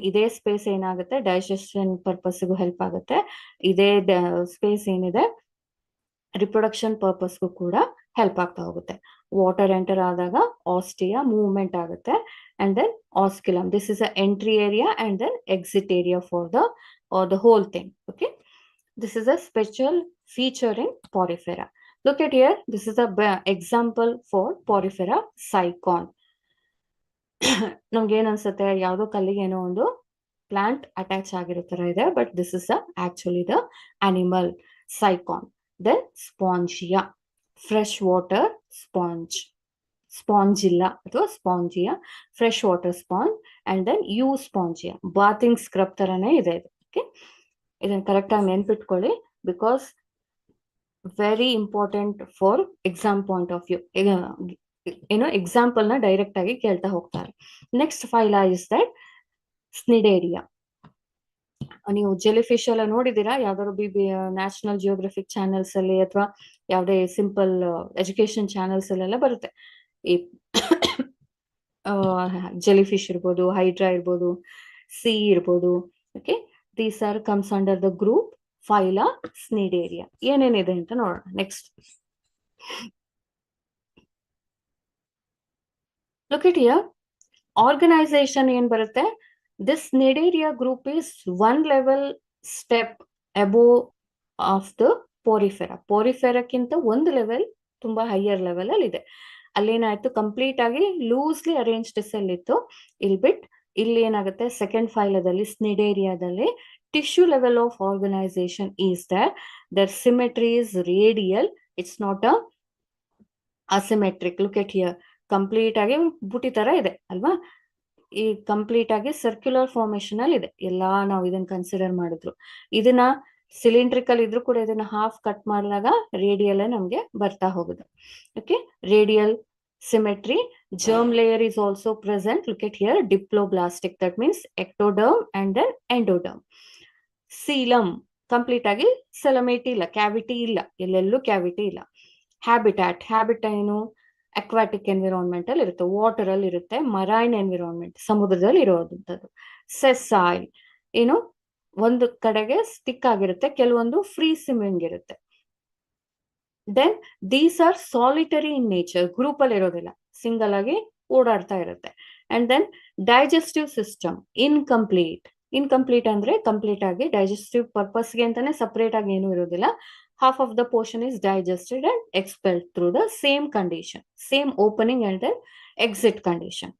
ಇದೇ space ಏನಾಗುತ್ತೆ, digestion ಪರ್ಪಸ್ಗೂ help ಆಗುತ್ತೆ. ಇದೇ space ಏನಿದೆ reproduction ಪರ್ಪಸ್ಗೂ ಕೂಡ help ಆಗ್ತಾ ಹೋಗುತ್ತೆ. ವಾಟರ್ ಎಂಟರ್ ಆದಾಗ ಆಸ್ಟಿಯಾ ಮೂವ್ಮೆಂಟ್ ಆಗುತ್ತೆ, and then osculum. This is a entry area and then exit area for the whole thing. Okay, this is a special feature in porifera. Look at here, this is a example for porifera cycon. ನಮ್ಗೆ ಏನ್ ಅನ್ಸುತ್ತೆ, ಯಾವ್ದೋ ಕಲ್ಲಿಗೆ ಏನೋ ಒಂದು plant attach ಆಗಿರೋ ತರ ಇದೆ, but this is actually the animal cycon. Then spongia, fresh water sponge, spongilla ಅಥವಾ spongia, fresh water sponge, and then euspongia, bathing scrub ತರನೇ ಇದೆ ಇದು. ಓಕೆ, ಇದನ್ನ ಕರೆಕ್ಟ್ ಆಗಿ ನೆನ್ಪಿಟ್ಕೊಳ್ಳಿ, because very important for exam point of view. ಏನೋ example ನ direct ಆಗಿ ಕೇಳ್ತಾ ಹೋಗ್ತಾರೆ. Next phyla is that Cnidaria. ನೀವು ಜೆಲಿಫಿಶ್ ಎಲ್ಲ ನೋಡಿದೀರಾ ಯಾವ್ದಾದ್ರು ನ್ಯಾಷನಲ್ ಜಿಯೋಗ್ರಫಿಕ್ ಚಾನೆಲ್ಸ್ ಅಲ್ಲಿ ಅಥವಾ ಯಾವ್ದೇ ಸಿಂಪಲ್ ಎಜುಕೇಶನ್ ಚಾನೆಲ್ಸ್ ಅಲ್ಲೆಲ್ಲ ಬರುತ್ತೆ. ಈ ಜೆಲಿಫಿಶ್ ಇರ್ಬೋದು, ಹೈಡ್ರಾ ಇರ್ಬೋದು, ಸಿ ಇರ್ಬೋದು. Okay, these are comes under the group phyla Cnidaria. ಏನೇನಿದೆ ಅಂತ ನೋಡೋಣ next. Look it here, organisation ಏನ್ ಬರುತ್ತೆ, this Cnidaria group is one level step above of the Porifera. ಪೋರಿಫೆರಾಕ್ಕಿಂತ ಒಂದು ಲೆವೆಲ್ ತುಂಬಾ ಹೈಯರ್ ಲೆವೆಲ್ ಅಲ್ಲಿ ಇದೆ. ಅಲ್ಲೇನಾಯ್ತು, ಕಂಪ್ಲೀಟ್ ಆಗಿ ಲೂಸ್ಲಿ ಅರೇಂಜ್ಡ್ ಸೆಲ್ ಇತ್ತು. ಇಲ್ಲಿ ಬಿಟ್ ಇಲ್ಲಿ ಏನಾಗುತ್ತೆ, ಸೆಕೆಂಡ್ ಫೈಲದಲ್ಲಿ ಸ್ನಿಡೇರಿಯಾದಲ್ಲಿ tissue level of organisation is there symmetry is radial, it's not a asymmetric. Look at here, complete ಆಗಿ ಬುಟಿ ತರ ಇದೆ ಅಲ್ವಾ, ಈ ಕಂಪ್ಲೀಟ್ ಆಗಿ ಸರ್ಕ್ಯುಲರ್ ಫಾರ್ಮೇಶನ್ ಅಲ್ಲಿ ಇದೆ. ಎಲ್ಲಾ ನಾವು ಇದನ್ನ ಕನ್ಸಿಡರ್ ಮಾಡಿದ್ರು. ಇದನ್ನ ಸಿಲಿಂಡ್ರಿಕಲ್ ಇದ್ರೂ ಕೂಡ ಇದನ್ನ ಹಾಫ್ ಕಟ್ ಮಾಡಿದಾಗ ರೇಡಿಯಲ್ ನಮ್ಗೆ ಬರ್ತಾ ಹೋಗುದು. Okay, radial symmetry. germ layer is also present. Look at here, diploblastic, that means ectoderm and then endoderm. Coelom, complete ಆಗಿ ಸೆಲಮೇಟಿ ಇಲ್ಲ, ಕ್ಯಾವಿಟಿ ಇಲ್ಲ, ಎಲ್ಲೆಲ್ಲೂ ಕ್ಯಾವಿಟಿ ಇಲ್ಲ. ಹ್ಯಾಬಿಟ್ಯಾಟ್, ಹ್ಯಾಬಿಟ್ ಏನು, ಅಕ್ವಾಟಿಕ್ ಎನ್ವಿರಾನ್ಮೆಂಟ್ ಅಲ್ಲಿ ಇರುತ್ತೆ, ವಾಟರ್ ಅಲ್ಲಿ ಇರುತ್ತೆ, ಮರೈನ್ ಎನ್ವಿರಾನ್ಮೆಂಟ್ ಸಮುದ್ರದಲ್ಲಿ ಇರೋದಂಥದ್ದು. ಸೆಸಾಯಿಲ್ ಏನು, ಒಂದು ಕಡೆಗೆ ಸ್ಟಿಕ್ ಆಗಿರುತ್ತೆ, ಕೆಲವೊಂದು ಫ್ರೀ ಸ್ವಿಮ್ಮಿಂಗ್ ಇರುತ್ತೆ. Then these are solitary in nature, group ಅಲ್ಲಿ ಇರೋದಿಲ್ಲ, ಸಿಂಗಲ್ ಆಗಿ ಓಡಾಡ್ತಾ ಇರುತ್ತೆ. And then digestive system incomplete. Incomplete ಅಂದ್ರೆ ಕಂಪ್ಲೀಟ್ ಆಗಿ ಡೈಜೆಸ್ಟಿವ್ ಪರ್ಪಸ್ಗೆ ಅಂತಾನೆ ಸಪರೇಟ್ ಆಗಿ ಏನೂ ಇರೋದಿಲ್ಲ. half of the portion is digested and expelled through the same condition, same opening and then exit condition.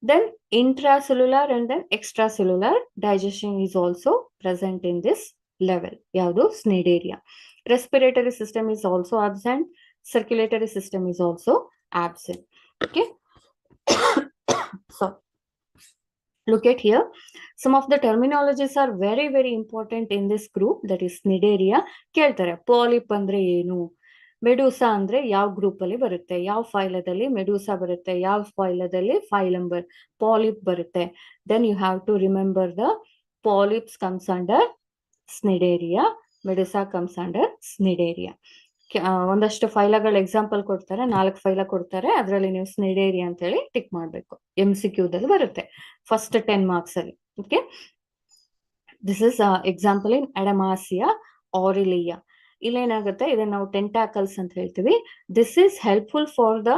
Then intracellular and then extracellular digestion is also present in this level. ಯಾವುದು, ಸ್ನಿಡೇರಿಯಾ. Respiratory system is also absent. Circulatory system is also absent. Okay. So look at here, some of the terminologies are very very important in this group, that is ಸ್ನಿಡೇರಿಯಾ. ಕೇಳ್ತಾರೆ, polyp ಅಂದ್ರೆ ಏನು, ಮೆಡೂಸಾ ಅಂದ್ರೆ ಯಾವ group ಅಲ್ಲಿ ಬರುತ್ತೆ, ಯಾವ ಫೈಲದಲ್ಲಿ medusa ಬರುತ್ತೆ, ಯಾವ ಫೈಲದಲ್ಲಿ ಫೈಲಮ್ ಪಾಲಿಪ್ ಬರುತ್ತೆ. Then you have to remember the polyps comes under Cnidaria, medusa comes under Cnidaria. ಒಂದಷ್ಟು ಫೈಲಗಳ ಎಕ್ಸಾಂಪಲ್ ಕೊಡ್ತಾರೆ, 4 ಫೈಲ ಕೊಡ್ತಾರೆ, ಅದರಲ್ಲಿ ನೀವು ಸ್ನಿಡೇರಿಯಾ ಅಂತ ಹೇಳಿ ಟಿಕ್ ಮಾಡಬೇಕು. MCQ ದಲ್ಲಿ ಬರುತ್ತೆ ಫಸ್ಟ್ 10 ಮಾರ್ಕ್ಸ್ ಅಲ್ಲಿ. Okay, this is example in Adamsia Aurelia. ಇಲ್ಲೇನಾಗುತ್ತೆ, ಇದನ್ನ ನಾವು ಟೆಂಟಾಕಲ್ಸ್ ಅಂತ ಹೇಳ್ತೀವಿ. This is helpful for the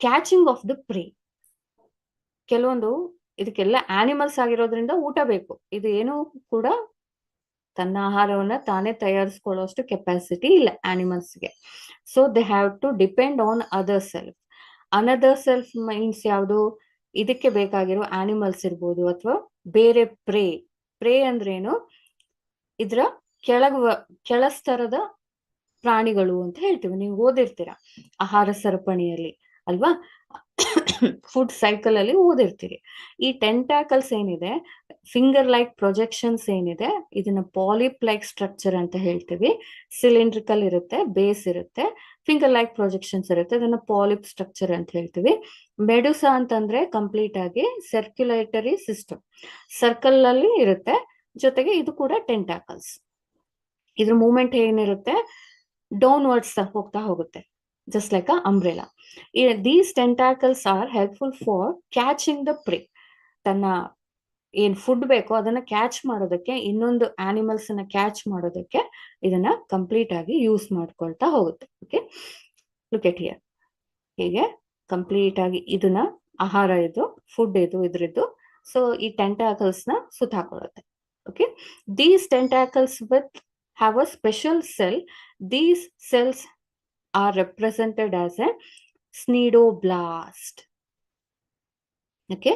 catching of the prey. ಕೆಲವೊಂದು ಇದಕ್ಕೆಲ್ಲ ಆನಿಮಲ್ಸ್ ಆಗಿರೋದ್ರಿಂದ ಊಟ ಬೇಕು, ಇದು ಏನು ಕೂಡ ತನ್ನ ಆಹಾರವನ್ನ ತಾನೇ ತಯಾರಿಸ್ಕೊಳ್ಳೋಷ್ಟು ಕೆಪಾಸಿಟಿ ಇಲ್ಲ ಆನಿಮಲ್ಸ್ಗೆ. So they have to depend on other self. Another self means ಯಾವುದು, ಇದಕ್ಕೆ ಬೇಕಾಗಿರೋ ಆನಿಮಲ್ಸ್ ಇರ್ಬೋದು ಅಥವಾ ಬೇರೆ ಪ್ರೇ. ಪ್ರೇ ಅಂದ್ರೇನು, ಇದ್ರ ಕೆಳಸ್ತರದ ಪ್ರಾಣಿಗಳು ಅಂತ ಹೇಳ್ತೀವಿ. ನೀವು ಓದಿರ್ತೀರ ಆಹಾರ ಸರಪಣಿಯಲ್ಲಿ ಅಲ್ವಾ, ಫುಡ್ ಸೈಕಲ್ ಅಲ್ಲಿ ಓದಿರ್ತೀರಿ. ಈ ಟೆಂಟಾಕಲ್ಸ್ ಏನಿದೆ, ಫಿಂಗರ್ ಲೈಕ್ ಪ್ರೊಜೆಕ್ಷನ್ಸ್ ಏನಿದೆ, ಇದನ್ನ ಪಾಲಿಪ್ ಲೈಕ್ ಸ್ಟ್ರಕ್ಚರ್ ಅಂತ ಹೇಳ್ತೀವಿ. ಸಿಲಿಂಡ್ರಿಕಲ್ ಇರುತ್ತೆ, ಬೇಸ್ ಇರುತ್ತೆ, ಫಿಂಗರ್ ಲೈಕ್ ಪ್ರೊಜೆಕ್ಷನ್ಸ್ ಇರುತ್ತೆ, ಇದನ್ನ ಪಾಲಿಪ್ ಸ್ಟ್ರಕ್ಚರ್ ಅಂತ ಹೇಳ್ತೀವಿ. ಮೆಡುಸಾ ಅಂತಂದ್ರೆ ಕಂಪ್ಲೀಟ್ ಆಗಿ ಸರ್ಕ್ಯುಲೇಟರಿ ಸಿಸ್ಟಮ್, ಸರ್ಕಲ್ ಅಲ್ಲಿ ಇರುತ್ತೆ, ಜೊತೆಗೆ ಇದು ಕೂಡ ಟೆಂಟಾಕಲ್ಸ್. ಇದ್ರ ಮೂವ್ಮೆಂಟ್ ಏನಿರುತ್ತೆ, ಡೌನ್ವರ್ಡ್ಸ್ ಹೋಗ್ತಾ ಹೋಗುತ್ತೆ, just like a umbrella. These tentacles are helpful for catching the prey. ತನ್ನ ಏನ್ ಫುಡ್ ಬೇಕೋ ಅದನ್ನ ಕ್ಯಾಚ್ ಮಾಡೋದಕ್ಕೆ, ಇನ್ನೊಂದು ಆನಿಮಲ್ಸ್ ಅನ್ನ ಕ್ಯಾಚ್ ಮಾಡೋದಕ್ಕೆ ಇದನ್ನ ಕಂಪ್ಲೀಟ್ ಆಗಿ ಯೂಸ್ ಮಾಡ್ಕೊಳ್ತಾ ಹೋಗುತ್ತೆ. ಓಕೆ, ಲುಕ್ ಎಟ್ ಹಿಯರ್, ಹೀಗೆ ಕಂಪ್ಲೀಟ್ ಆಗಿ ಇದನ್ನ ಆಹಾರ ಇದು, ಫುಡ್ ಇದು, ಇದ್ರದ್ದು. ಸೊ ಈ ಟೆಂಟಾಕಲ್ಸ್ ನ ಸುತ್ತಾಕೊಳ್ಳುತ್ತೆ. Okay, these tentacles with have a special cell. These cells are represented as a cnidoblast. Okay,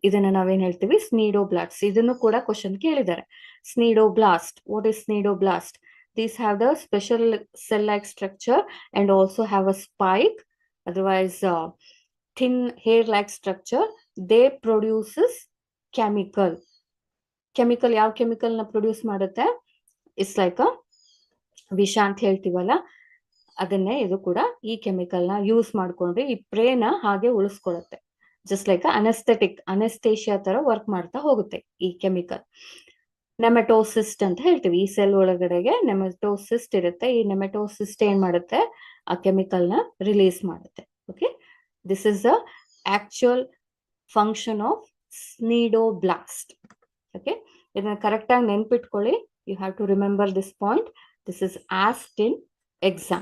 ಇದನ್ನ ನಾವೇನ್ ಹೇಳ್ತೀವಿ, ಸ್ನಿಡೋಬ್ಲಾಸ್ಟ್. ಇದನ್ನು ಕೂಡ ಕ್ವಶನ್ ಕೇಳಿದ್ದಾರೆ. Cnidoblast, what is cnidoblast? These have the special cell like structure and also have a spike, otherwise thin hair like structure. They produces chemical. ಯಾವ chemical ನ produce ಮಾಡುತ್ತೆ? It's like a ವಿಷ ಅಂತ ಹೇಳ್ತೀವಲ್ಲ, ಅದನ್ನೇ ಇದು ಕೂಡ ಈ ಕೆಮಿಕಲ್ ನ ಯೂಸ್ ಮಾಡ್ಕೊಂಡ್ರೆ ಈ ಪ್ರೇನ ಹಾಗೆ ಉಳಿಸ್ಕೊಳ್ಳುತ್ತೆ. ಜಸ್ಟ್ ಲೈಕ್ ಅನೆಸ್ಥೇಷಿಯಾ ತರ ವರ್ಕ್ ಮಾಡ್ತಾ ಹೋಗುತ್ತೆ ಈ ಕೆಮಿಕಲ್. ನೆಮೆಟೋಸಿಸ್ಟ್ ಅಂತ ಹೇಳ್ತೀವಿ, ಈ ಸೆಲ್ ಒಳಗಡೆಗೆ ನೆಮೆಟೋಸಿಸ್ಟ್ ಇರುತ್ತೆ. ಈ ನೆಮೆಟೋಸಿಸ್ಟ್ ಏನ್ ಮಾಡುತ್ತೆ, ಆ ಕೆಮಿಕಲ್ ನ ರಿಲೀಸ್ ಮಾಡುತ್ತೆ. Okay, this is the actual function of cnidoblast. Okay, ಇದನ್ನ ಕರೆಕ್ಟಾಗಿ ನೆನ್ಪಿಟ್ಕೊಳ್ಳಿ. You have to remember this point. This is asked in exam.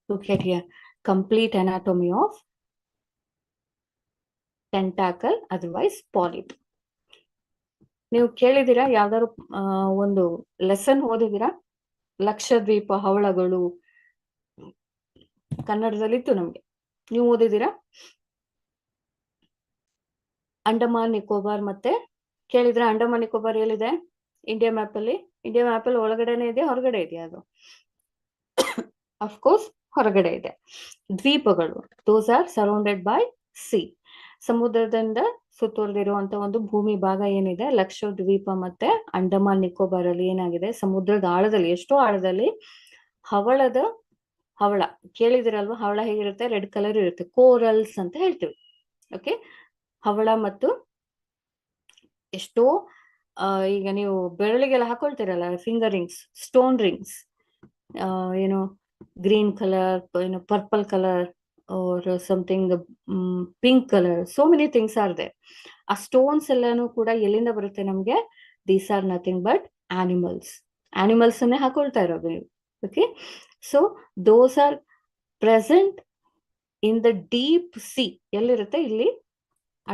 Look at here, complete anatomy of tentacle, otherwise polyp. ನೀವು ಕೇಳಿದಿರಾ ಯಾವ್ದಾದ್ರು ಒಂದು lesson ಓದಿದಿರಾ? Lakshadweep ಹವಳಗಳು ಕನ್ನಡದಲ್ಲಿತ್ತು ನಮ್ಗೆ, ನೀವು ಓದಿದಿರಾ? ಅಂಡಮಾನ್ ನಿಕೋಬಾರ್ ಮತ್ತೆ ಕೇಳಿದ್ರ? ಅಂಡಮಾನ್ ನಿಕೋಬಾರ್ ಎಲ್ಲಿದೆ? ಇಂಡಿಯಾ ಮ್ಯಾಪ್ ಅಲ್ಲಿ. ಇಂಡಿಯಾ ಮ್ಯಾಪ್ ಅಲ್ಲಿ ಒಳಗಡೆನೆ ಇದೆ, ಹೊರಗಡೆ ಇದೆಯಾ? ಅದು ಅಫ್ಕೋರ್ಸ್ ಹೊರಗಡೆ ಇದೆ. ದ್ವೀಪಗಳು, those are surrounded by C. ಸಮುದ್ರದಿಂದ ಸುತ್ತುವರೆದಿರುವಂತ ಒಂದು ಭೂಮಿ ಭಾಗ ಏನಿದೆ, ಲಕ್ಷದ್ವೀಪ ಮತ್ತೆ ಅಂಡಮಾನ್ ನಿಕೋಬಾರ್ ಅಲ್ಲಿ ಏನಾಗಿದೆ, ಸಮುದ್ರದ ಆಳದಲ್ಲಿ, ಎಷ್ಟೋ ಆಳದಲ್ಲಿ ಹವಳ ಕೇಳಿದಿರಲ್ವಾ? ಹವಳ ಹೇಗಿರುತ್ತೆ? ರೆಡ್ ಕಲರ್ ಇರುತ್ತೆ, ಕೋರಲ್ಸ್ ಅಂತ ಹೇಳ್ತೀವಿ. ಓಕೆ, ಹವಳ ಮತ್ತು ಎಷ್ಟೋ ಈಗ ನೀವು ಬೆರಳಿಗೆಲ್ಲ ಹಾಕೊಳ್ತೀರಲ್ಲ, ಫಿಂಗರ್ ರಿಂಗ್ಸ್, ಸ್ಟೋನ್ ರಿಂಗ್ಸ್, ಏನು ಗ್ರೀನ್ ಕಲರ್, ಏನು purple colour or something pink colour, so many things are there. ಆ ಸ್ಟೋನ್ಸ್ ಎಲ್ಲಾನು ಕೂಡ ಎಲ್ಲಿಂದ ಬರುತ್ತೆ ನಮ್ಗೆ? These are nothing but animals ಅನ್ನೇ ಹಾಕೊಳ್ತಾ ಇರೋದು ನೀವು. Okay, so those are present in the deep sea. ಎಲ್ಲಿರುತ್ತೆ? ಇಲ್ಲಿ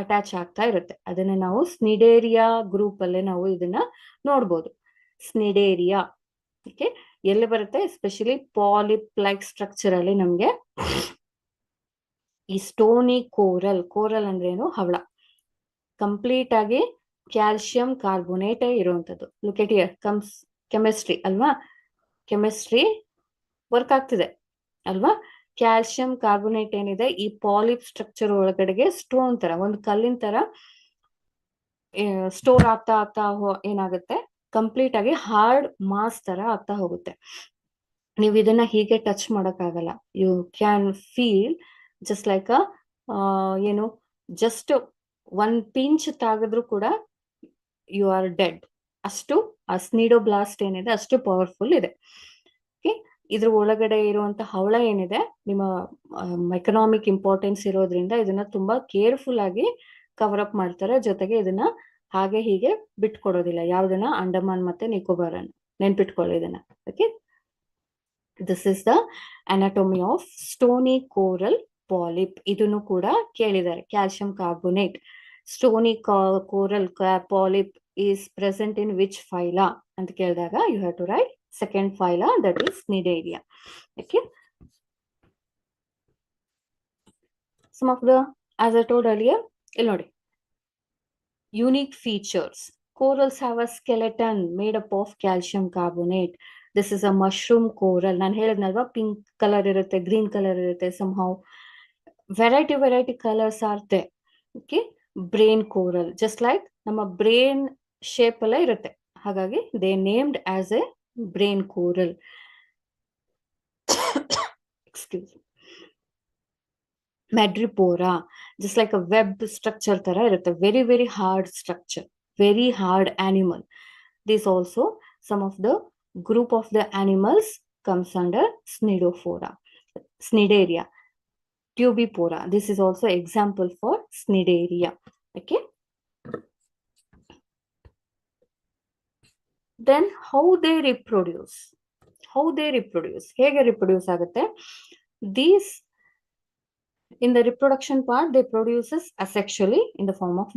ಅಟ್ಯಾಚ್ ಆಗ್ತಾ ಇರುತ್ತೆ. ಅದನ್ನ ನಾವು ಸ್ನಿಡೇರಿಯಾ ಗ್ರೂಪ್ ಅಲ್ಲೇ ನಾವು ಇದನ್ನ ನೋಡ್ಬೋದು. ಸ್ನಿಡೇರಿಯಾ ಓಕೆ, ಎಲ್ಲಿ ಬರುತ್ತೆ? ಎಸ್ಪೆಷಲಿ ಪಾಲಿಪ್ ಲೈಕ್ ಸ್ಟ್ರಕ್ಚರ್ ಅಲ್ಲಿ ನಮ್ಗೆ ಈ ಸ್ಟೋನಿ ಕೋರಲ್ ಅಂದ್ರೆ ಏನು? ಹವಳ. ಕಂಪ್ಲೀಟ್ ಆಗಿ ಕ್ಯಾಲ್ಸಿಯಂ ಕಾರ್ಬೋನೇಟ್ ಇರುವಂತದ್ದು. ಲುಕ್ ಎಟ್ ಹಿಯರ್, ಕೆಮಿಸ್ಟ್ರಿ ಅಲ್ವಾ? ಕೆಮಿಸ್ಟ್ರಿ ವರ್ಕ್ ಆಗ್ತಿದೆ ಅಲ್ವಾ? ಕ್ಯಾಲ್ಸಿಯಂ ಕಾರ್ಬೋನೇಟ್ ಏನಿದೆ, ಈ ಪಾಲಿಪ್ ಸ್ಟ್ರಕ್ಚರ್ ಒಳಗಡೆಗೆ ಸ್ಟೋನ್ ತರ, ಒಂದು ಕಲ್ಲಿನ ತರ ಸ್ಟೋರ್ ಆಗ್ತಾ ಏನಾಗುತ್ತೆ, ಕಂಪ್ಲೀಟ್ ಆಗಿ ಹಾರ್ಡ್ ಮಾಸ್ ತರ ಆಗ್ತಾ ಹೋಗುತ್ತೆ. ನೀವು ಇದನ್ನ ಹೀಗೆ ಟಚ್ ಮಾಡಕ್ಕಾಗಲ್ಲ. You can feel just like ಏನು, ಜಸ್ಟ್ ಒನ್ ಪಿಂಚ್ ತಾಗಿದ್ರು ಕೂಡ ಯು ಆರ್ ಡೆಡ್. ಅಷ್ಟು ಆ ಸ್ನಿಡೋಬ್ಲಾಸ್ಟ್ ಏನಿದೆ ಅಷ್ಟು ಪವರ್ಫುಲ್ ಇದೆ. ಓಕೆ, ಇದ್ರ ಒಳಗಡೆ ಇರುವಂತ ಹವಳ ಏನಿದೆ, ನಿಮ್ಮ ಎಕನಾಮಿಕ್ ಇಂಪಾರ್ಟೆನ್ಸ್ ಇರೋದ್ರಿಂದ ಇದನ್ನ ತುಂಬಾ ಕೇರ್ಫುಲ್ ಆಗಿ ಕವರ್ ಅಪ್ ಮಾಡ್ತಾರೆ. ಜೊತೆಗೆ ಇದನ್ನ ಹಾಗೆ ಹೀಗೆ ಬಿಟ್ಕೊಡೋದಿಲ್ಲ. ಯಾವ್ದನ್ನ? ಅಂಡಮಾನ್ ಮತ್ತೆ ನಿಕೋಬಾರ್ ಅನ್ನು ನೆನ್ಪಿಟ್ಕೊಳ್ಳಿ ಇದನ್ನ. Okay, this is the anatomy of stony coral polyp. ಇದನ್ನು ಕೂಡ ಕೇಳಿದ್ದಾರೆ. Calcium carbonate stony coral polyp is present in which phyla ಅಂತ ಕೇಳಿದಾಗ you have to write second phyla, that is Cnidaria. Okay, some of the, as I told earlier, ಇಲ್ಲಿ ನೋಡಿ, unique features. Corals have a skeleton made up of calcium carbonate. This is a mushroom coral. ನಾನು ಹೇಳಿದ್ನಲ್ವಾ, pink colour ಇರುತ್ತೆ, green colour ಇರುತ್ತೆ, somehow variety colours R there. Okay, brain coral, just like ನಮ್ಮ brain shape ಎಲ್ಲ ಇರುತ್ತೆ, ಹಾಗಾಗಿ they named as A brain coral. Excuse me. Madrepora, just like a web structure ತರ ಇರುತ್ತೆ, very hard structure, very hard animal. This also some of the group of the animals comes under Cnidaria. Tubipora, this is also example for Cnidaria. Okay, then how they reproduce? ಹೇಗೆ reproduce ಆಗುತ್ತೆ? These in the reproduction part they produces asexually in the form of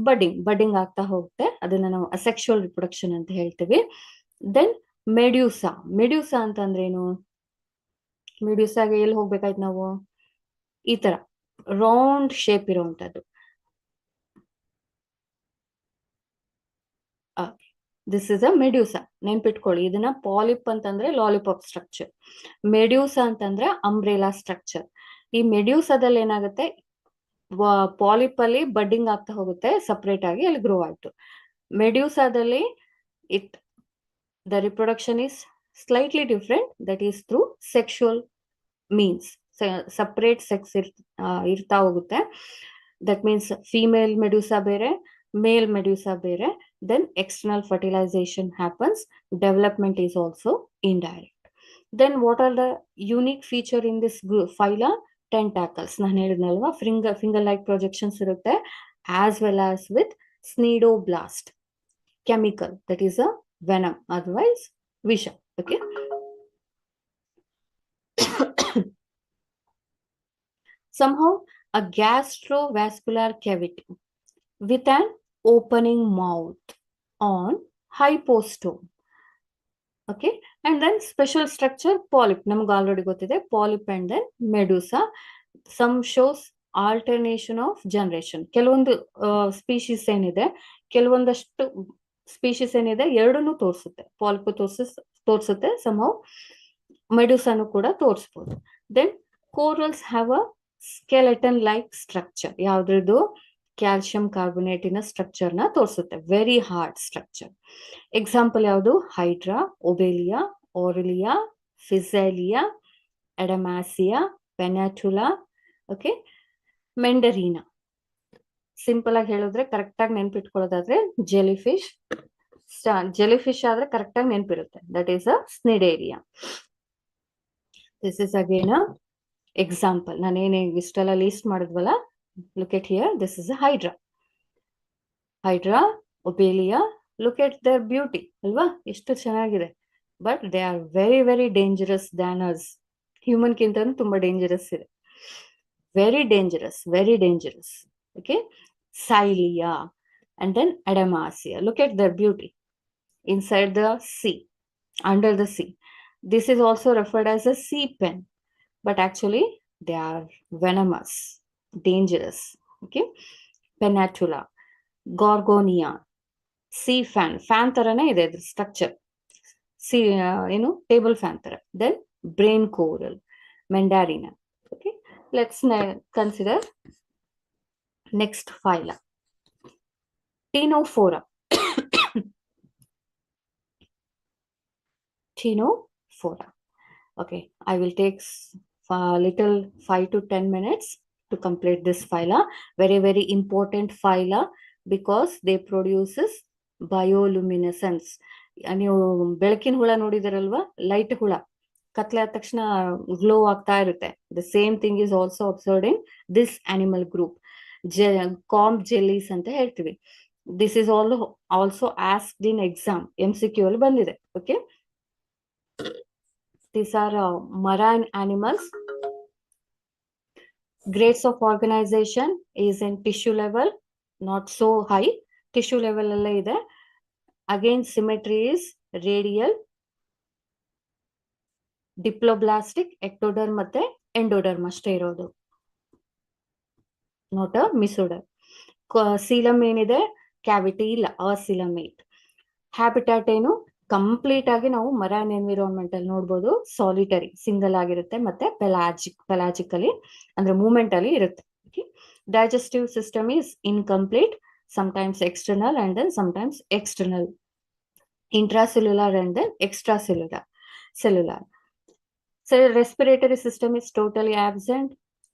budding ಆಗ್ತಾ ಹೋಗುತ್ತೆ. ಅದನ್ನ ನಾವು asexual reproduction ಅಂತ ಹೇಳ್ತೀವಿ. Then ಮೆಡ್ಯೂಸಾ ಅಂತಂದ್ರೇನು? ಮೆಡ್ಯೂಸಾಗೆ ಎಲ್ಲಿ ಹೋಗ್ಬೇಕಾಯ್ತು ನಾವು? ಈ ತರ ರೌಂಡ್ ಶೇಪ್ ಇರುವಂತದ್ದು. This is a medusa. ನೆನ್ಪಿಟ್ಕೊಳ್ಳಿ ಇದನ್ನ. ಪಾಲಿಪ್ ಅಂತಂದ್ರೆ ಲಾಲಿಪಾಪ್ ಸ್ಟ್ರಕ್ಚರ್, ಮೆಡ್ಯೂಸಾ ಅಂತಂದ್ರೆ ಅಂಬ್ರೆಲಾ ಸ್ಟ್ರಕ್ಚರ್. ಈ ಮೆಡ್ಯೂಸಾದಲ್ಲಿ ಏನಾಗುತ್ತೆ, ಪಾಲಿಪ್ ಅಲ್ಲಿ ಬಡ್ಡಿಂಗ್ ಆಗ್ತಾ ಹೋಗುತ್ತೆ, ಸಪರೇಟ್ ಆಗಿ ಅಲ್ಲಿ ಗ್ರೋ ಆಯ್ತು. ಮೆಡ್ಯೂಸಾದಲ್ಲಿ the reproduction is slightly different, that is through sexual means. Separate sex ಇರ್ತಾ ಹೋಗುತ್ತೆ. ದಟ್ ಮೀನ್ಸ್ ಫೀಮೇಲ್ ಮೆಡ್ಯೂಸಾ ಬೇರೆ, ಮೇಲ್ ಮೆಡ್ಯೂಸಾ ಬೇರೆ. Then external fertilization happens. Development is also indirect. Then what are the unique feature in this phyla? Tentacles ನಾನು ಹೇಳಿದ್ನಲ್ವಾ, finger like projections ಇರುತ್ತೆ, as well as with cnidoblast chemical that is a venom, otherwise visha. Okay. Somehow a gastrovascular cavity with an opening mouth on hypostome. Okay, and then special structure polyp, ನಮ್ಗೆ already ಗೊತ್ತಿದೆ, polyp and then medusa. Some shows alternation of generation. ಕೆಲವೊಂದು species ಏನಿದೆ, ಕೆಲವೊಂದಷ್ಟು species ಏನಿದೆ ಎರಡನ್ನೂ ತೋರಿಸುತ್ತೆ, polyp ತೋರಿಸುತ್ತೆ, somehow ಮೆಡುಸಾನು ಕೂಡ ತೋರಿಸ್ಬೋದು. Then corals have a skeleton like structure. ಯಾವ್ದ್ರದ್ದು? ಕ್ಯಾಲ್ಸಿಯಂ ಕಾರ್ಬೋನೇಟಿನ ಸ್ಟ್ರಕ್ಚರ್ ನ ತೋರಿಸುತ್ತೆ, ವೆರಿ ಹಾರ್ಡ್ ಸ್ಟ್ರಕ್ಚರ್. ಎಕ್ಸಾಂಪಲ್ ಯಾವುದು? Hydra, Obelia, Aurelia, Physalia, Adamsia, Pennatula, okay, Meandrina. Simple ಆಗಿ ಹೇಳಿದ್ರೆ, ಕರೆಕ್ಟ್ ಆಗಿ ನೆನ್ಪಿಟ್ಕೊಳ್ಳೋದಾದ್ರೆ ಜೆಲಿಫಿಶ್. ಜೆಲಿಫಿಶ್ ಆದ್ರೆ ಕರೆಕ್ಟ್ ಆಗಿ ನೆನ್ಪಿರುತ್ತೆ, that is a Cnidaria. This is again a example. ನಾನೇನೇ ಇಷ್ಟೆಲ್ಲ ಲೀಸ್ಟ್ ಮಾಡಿದ್ವಲ್ಲ, look at here, this is a hydra. Hydra, Obelia, look at their beauty, ಅಲ್ವಾ? ಎಷ್ಟು ಚೆನ್ನಾಗಿದೆ. But they are very very dangerous than us. Human ಕಿಂತನೂ ತುಂಬಾ dangerous ಇದೆ, very dangerous, very dangerous. Okay, Physalia and then Adamasia. Look at their beauty inside the sea, under the sea. This is also referred as a sea pen, but actually they are venomous, dangerous. Okay, Pennatula, Gorgonia, sea fan, fan tarane ide iದ್ರ structure, sea table fan ತರ. Then brain coral, Mandarina. Okay, let's consider next phyla, Ctenophora. Ctenophora. Okay, I will take little 5 to 10 minutes to complete this phyla. Very very important phyla because they produces bioluminescence. ನೀವು ಬೆಳಕಿನ ಹುಳ ನೋಡಿದಿರಲ್ವಾ, light ಹುಳ ಕತ್ಲೆ ಆದ ತಕ್ಷಣ glow ಆಗ್ತಾ ಇರುತ್ತೆ. The same thing is also observed in this animal group. Comb jellies ಅಂತ ಹೇಳ್ತೀವಿ. This is also asked in exam, MCQ ಅಲ್ಲಿ ಬಂದಿದೆ. Okay, these are marine animals. Grades of organization is in tissue level, not so high. Tissue level alla ide. Again, symmetry is radial, diploblastic, ectoderm ಮತ್ತೆ endoderm ಅಷ್ಟೇ ಇರೋದು, not a mesoderm. Coelom ಏನಿದೆ? Cavity ಇಲ್ಲ, ಅಸಿಲಮೇಟ್. Habitat ಏನು? Complete ಆಗಿ ನಾವು marine environment ಅಲ್ಲಿ ನೋಡ್ಬೋದು, ಸಾಲಿಟರಿ, ಸಿಂಗಲ್ ಆಗಿರುತ್ತೆ, ಮತ್ತೆ ಪೆಲಾಜಿಕಲಿ ಅಂದ್ರೆ ಮೂವ್ಮೆಂಟ್ ಅಲ್ಲಿ ಇರುತ್ತೆ. Digestive system is incomplete, sometimes external and then sometimes external, intracellular and then extracellular, cellular. So respiratory system is totally absent,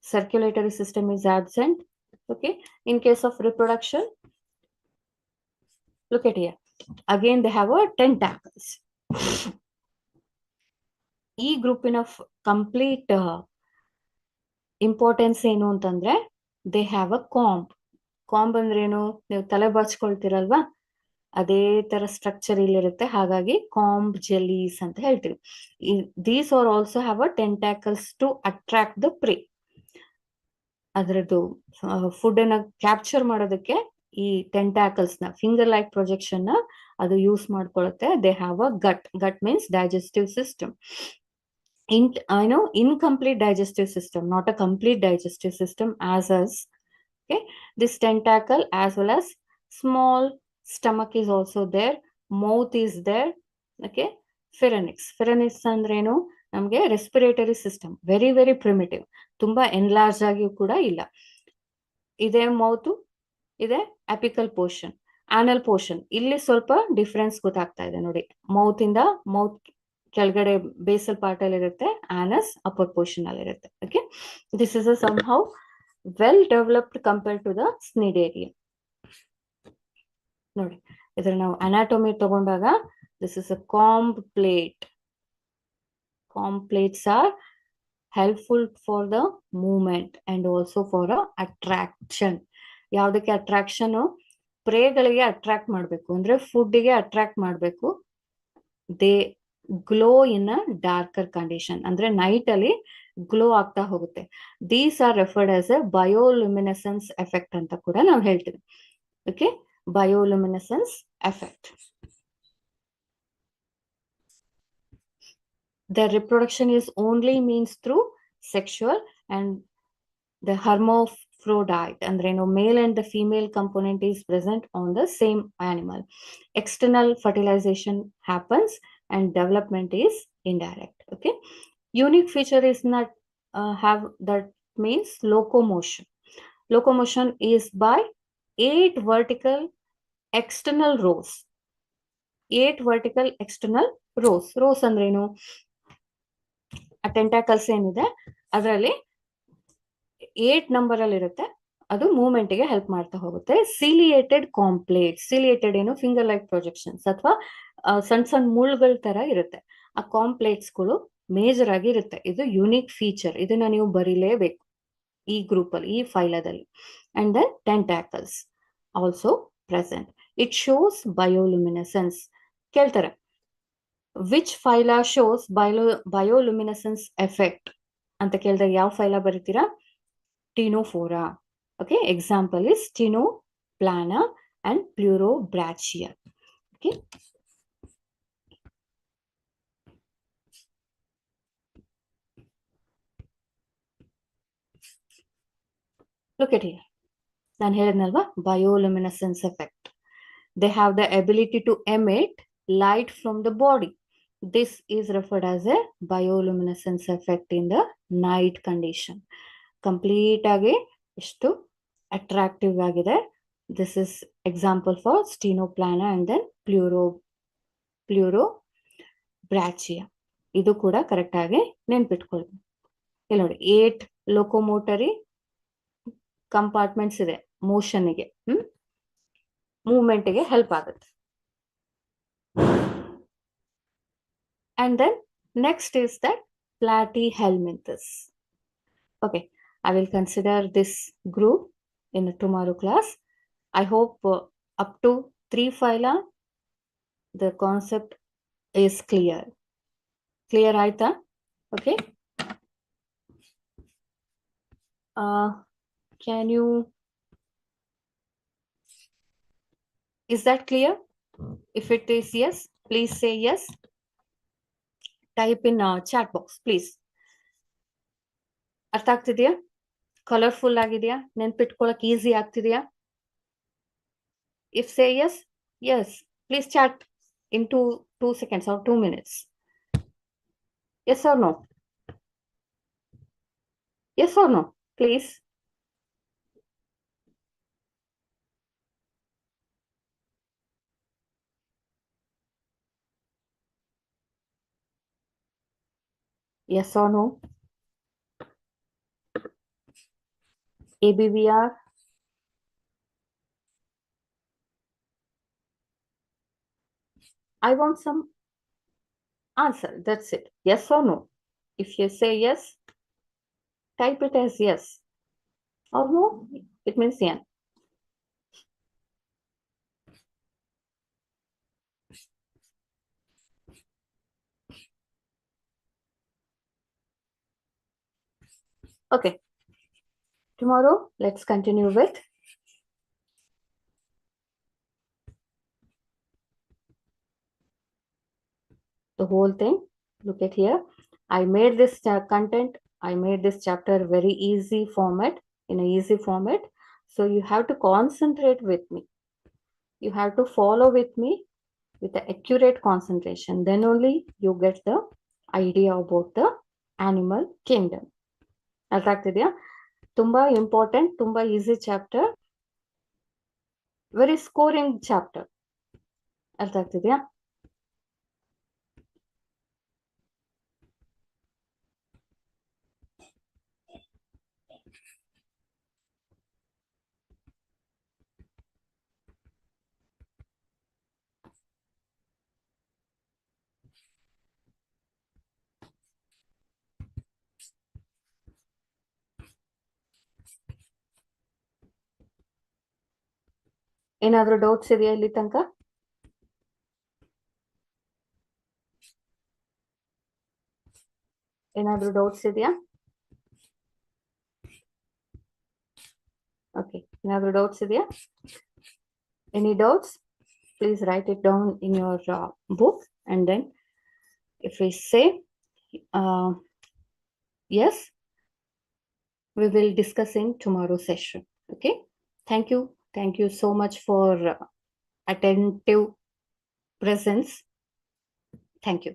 circulatory system is absent. Okay, in case of reproduction, look at here, again they have a tentacles. ಈ ಗ್ರೂಪಿನ complete importance ಏನು ಅಂತಂದ್ರೆ, they have ಅ ಕಾಂಬ್. ಕಾಂಬ್ ಅಂದ್ರೆ ಏನು? ನೀವು ತಲೆ ಬಾಚ್ಕೊಳ್ತೀರಲ್ವಾ, ಅದೇ ತರ structure ಇಲ್ಲಿರುತ್ತೆ, ಹಾಗಾಗಿ ಕಾಂಬ್ ಜೆಲೀಸ್ ಅಂತ ಹೇಳ್ತೀವಿ. These are also have a tentacles to attract the prey. ಅದರದ್ದು ಫುಡ್ ಅನ್ನ ಕ್ಯಾಪ್ಚರ್ ಮಾಡೋದಕ್ಕೆ ಈ ಟೆಂಟಾಕಲ್ಸ್ ನ, ಫಿಂಗರ್ ಲೈಕ್ ಪ್ರೊಜೆಕ್ಷನ್ ನ ಅದು ಯೂಸ್ ಮಾಡ್ಕೊಳ್ಳುತ್ತೆ. They have a gut means digestive system. Incomplete digestive system, not a complete digestive system as us. Okay, this tentacle as well as small stomach is also there, mouth is there. Okay, pharynx ಅಂದ್ರೆ ಏನು? ನಮ್ಗೆ respiratory system, very very primitive, ತುಂಬಾ enlarge ಆಗಿಯೂ ಕೂಡ ಇಲ್ಲ. ಇದೇ mouth, ಇದೆ apical portion, anal portion. ಇಲ್ಲಿ ಸ್ವಲ್ಪ ಡಿಫ್ರೆನ್ಸ್ ಗೊತ್ತಾಗ್ತಾ ಇದೆ ನೋಡಿ. ಮೌತ್ ಕೆಳಗಡೆ ಬೇಸಲ್ ಪಾರ್ಟ್ ಅಲ್ಲಿ ಇರುತ್ತೆ, ಆನಸ್ ಅಪ್ಪರ್ ಪೋರ್ಷನ್ ಅಲ್ಲಿ ಇರುತ್ತೆ. Okay, this is a somehow well developed compare to the cnidaria. ನೋಡಿ, ಇದ್ರ ನಾವು ಅನಾಟೊಮಿ ತಗೊಂಡಾಗ, this is a comb plate. Comb plates are helpful for the movement and also for attraction. ಯಾವುದಕ್ಕೆ attraction? ಪ್ರೇಗಳಿಗೆ attract ಮಾಡಬೇಕು, ಅಂದ್ರೆ ಫುಡ್ಗೆ attract ಮಾಡಬೇಕು. They glow in a darker condition, ಅಂದ್ರೆ ನೈಟ್ ಅಲ್ಲಿ ಗ್ಲೋ ಆಗ್ತಾ ಹೋಗುತ್ತೆ. These are referred as a bioluminescence effect ಅಂತ ಕೂಡ ನಾವು ಹೇಳ್ತೀವಿ. Okay, ಬಯೋಲ್ಯುಮಿನೆಸೆನ್ಸ್ effect. The reproduction is only means through sexual, and the hermaphrodite, ಅಂದ್ರೆ male and the female component is present on the same animal. External fertilization happens and development is indirect. Okay, unique feature is not have that means locomotion. Locomotion is by 8 vertical external rows. 8 vertical external rows. Rows ಅಂದ್ರೇನು? ಆ ಟೆಂಟಾಕಲ್ಸ್ ಏನಿದೆ ಅದರಲ್ಲಿ 8 number ಅಲ್ಲಿ ಇರುತ್ತೆ, ಅದು movement ಗೆ help ಮಾಡ್ತಾ ಹೋಗುತ್ತೆ. ಸಿಲಿಯೇಟೆಡ್ ಕಾಂಪ್ಲೇಟ್ಸ್, ಸಿಲಿಯೇಟೆಡ್ ಏನು? ಫಿಂಗರ್ ಲೈಕ್ ಪ್ರೊಜೆಕ್ಷನ್ಸ್ ಅಥವಾ ಸಣ್ಣ ಸಣ್ಣ ಮುಳ್ಳುಗಳ ತರ ಇರುತ್ತೆ. ಆ ಕಾಂಪ್ಲೇಟ್ಸ್ ಗಳು ಮೇಜರ್ ಆಗಿ ಇರುತ್ತೆ. ಇದು ಯುನಿಕ್ ಫೀಚರ್, ಇದನ್ನ ನೀವು ಬರೀಲೇಬೇಕು ಈ ಗ್ರೂಪ್ ಅಲ್ಲಿ, ಈ ಫೈಲದಲ್ಲಿ. And then tentacles also present. It shows bioluminescence. ಕೇಳ್ತಾರೆ, which phyla shows bioluminescence effect ಅಂತ ಕೇಳಿದಾಗ ಯಾವ ಫೈಲಾ ಬರೀತೀರಾ? Ctenophora. Okay, example is Ctenoplana and Pleurobrachia. Okay, look at here. ನಾನು ಹೇಳಿದ್ನಲ್ವಾ, bioluminescence effect. They have the ability to emit light from the body. This is referred as a bioluminescence effect in the night condition. Complete ಆಗಿ ಎಷ್ಟು attractive ಆಗಿದೆ. This is example for Ctenoplana and then Pleurobrachia. ಇದು ಕೂಡ correct ಆಗಿ ನೆನ್ಪಿಟ್ಕೊಳ್ಳಿ. ಇಲ್ಲಿ ನೋಡಿ, 8 locomotory compartments ಇದೆ ಮೋಷನ್ಗೆ, ಮೂವ್ಮೆಂಟ್ಗೆ ಹೆಲ್ಪ್ ಆಗುತ್ತೆ. And then next is that platyhelminthes. Okay, I will consider this group in tomorrow class. I hope up to 3 phyla the concept is clear. Clear ಆಯ್ತಾ? Okay. Can you, is that clear? If it is yes, please say yes. Type in chat box, please. ಅರ್ಥ ಆಗ್ತಿದೆಯಾ? Colourful ಆಗಿದೆಯಾ? ನೆನ್ಪಿಟ್ಕೊಳಕ್ easy ಆಗ್ತಿದೆಯಾ? If say yes, yes, please chat in 2 seconds or 2 minutes. Yes or no? Yes or no, please. Yes or no? ABVR. I want some answer. That's it. Yes or no? If you say yes, type it as yes. Or no, it means yeah. Okay. Tomorrow, let's continue with the whole thing. Look at here. I made this content. I made this chapter very easy format, in a easy format. So you have to concentrate with me. You have to follow with me with the accurate concentration. Then only you get the idea about the animal kingdom. ಅರ್ಥ ಆಗ್ತಿದೆಯಾ? ತುಂಬಾ important, ತುಂಬಾ easy chapter, very scoring chapter. ಅರ್ಥ ಆಗ್ತಿದೆಯಾ? ಏನಾದರೂ doubts ಇದೆಯಾ ಇಲ್ಲಿ ತನಕ? ಏನಾದರೂ doubts ಇದೆಯಾ? ಓಕೆ, ಏನಾದರೂ ಡೌಟ್ಸ್ ಇದೆಯಾ? Any doubts? Please write it down in your book, and then if we say yes, we will discuss in tomorrow's session. Okay, thank you so much for attentive presence. Thank you.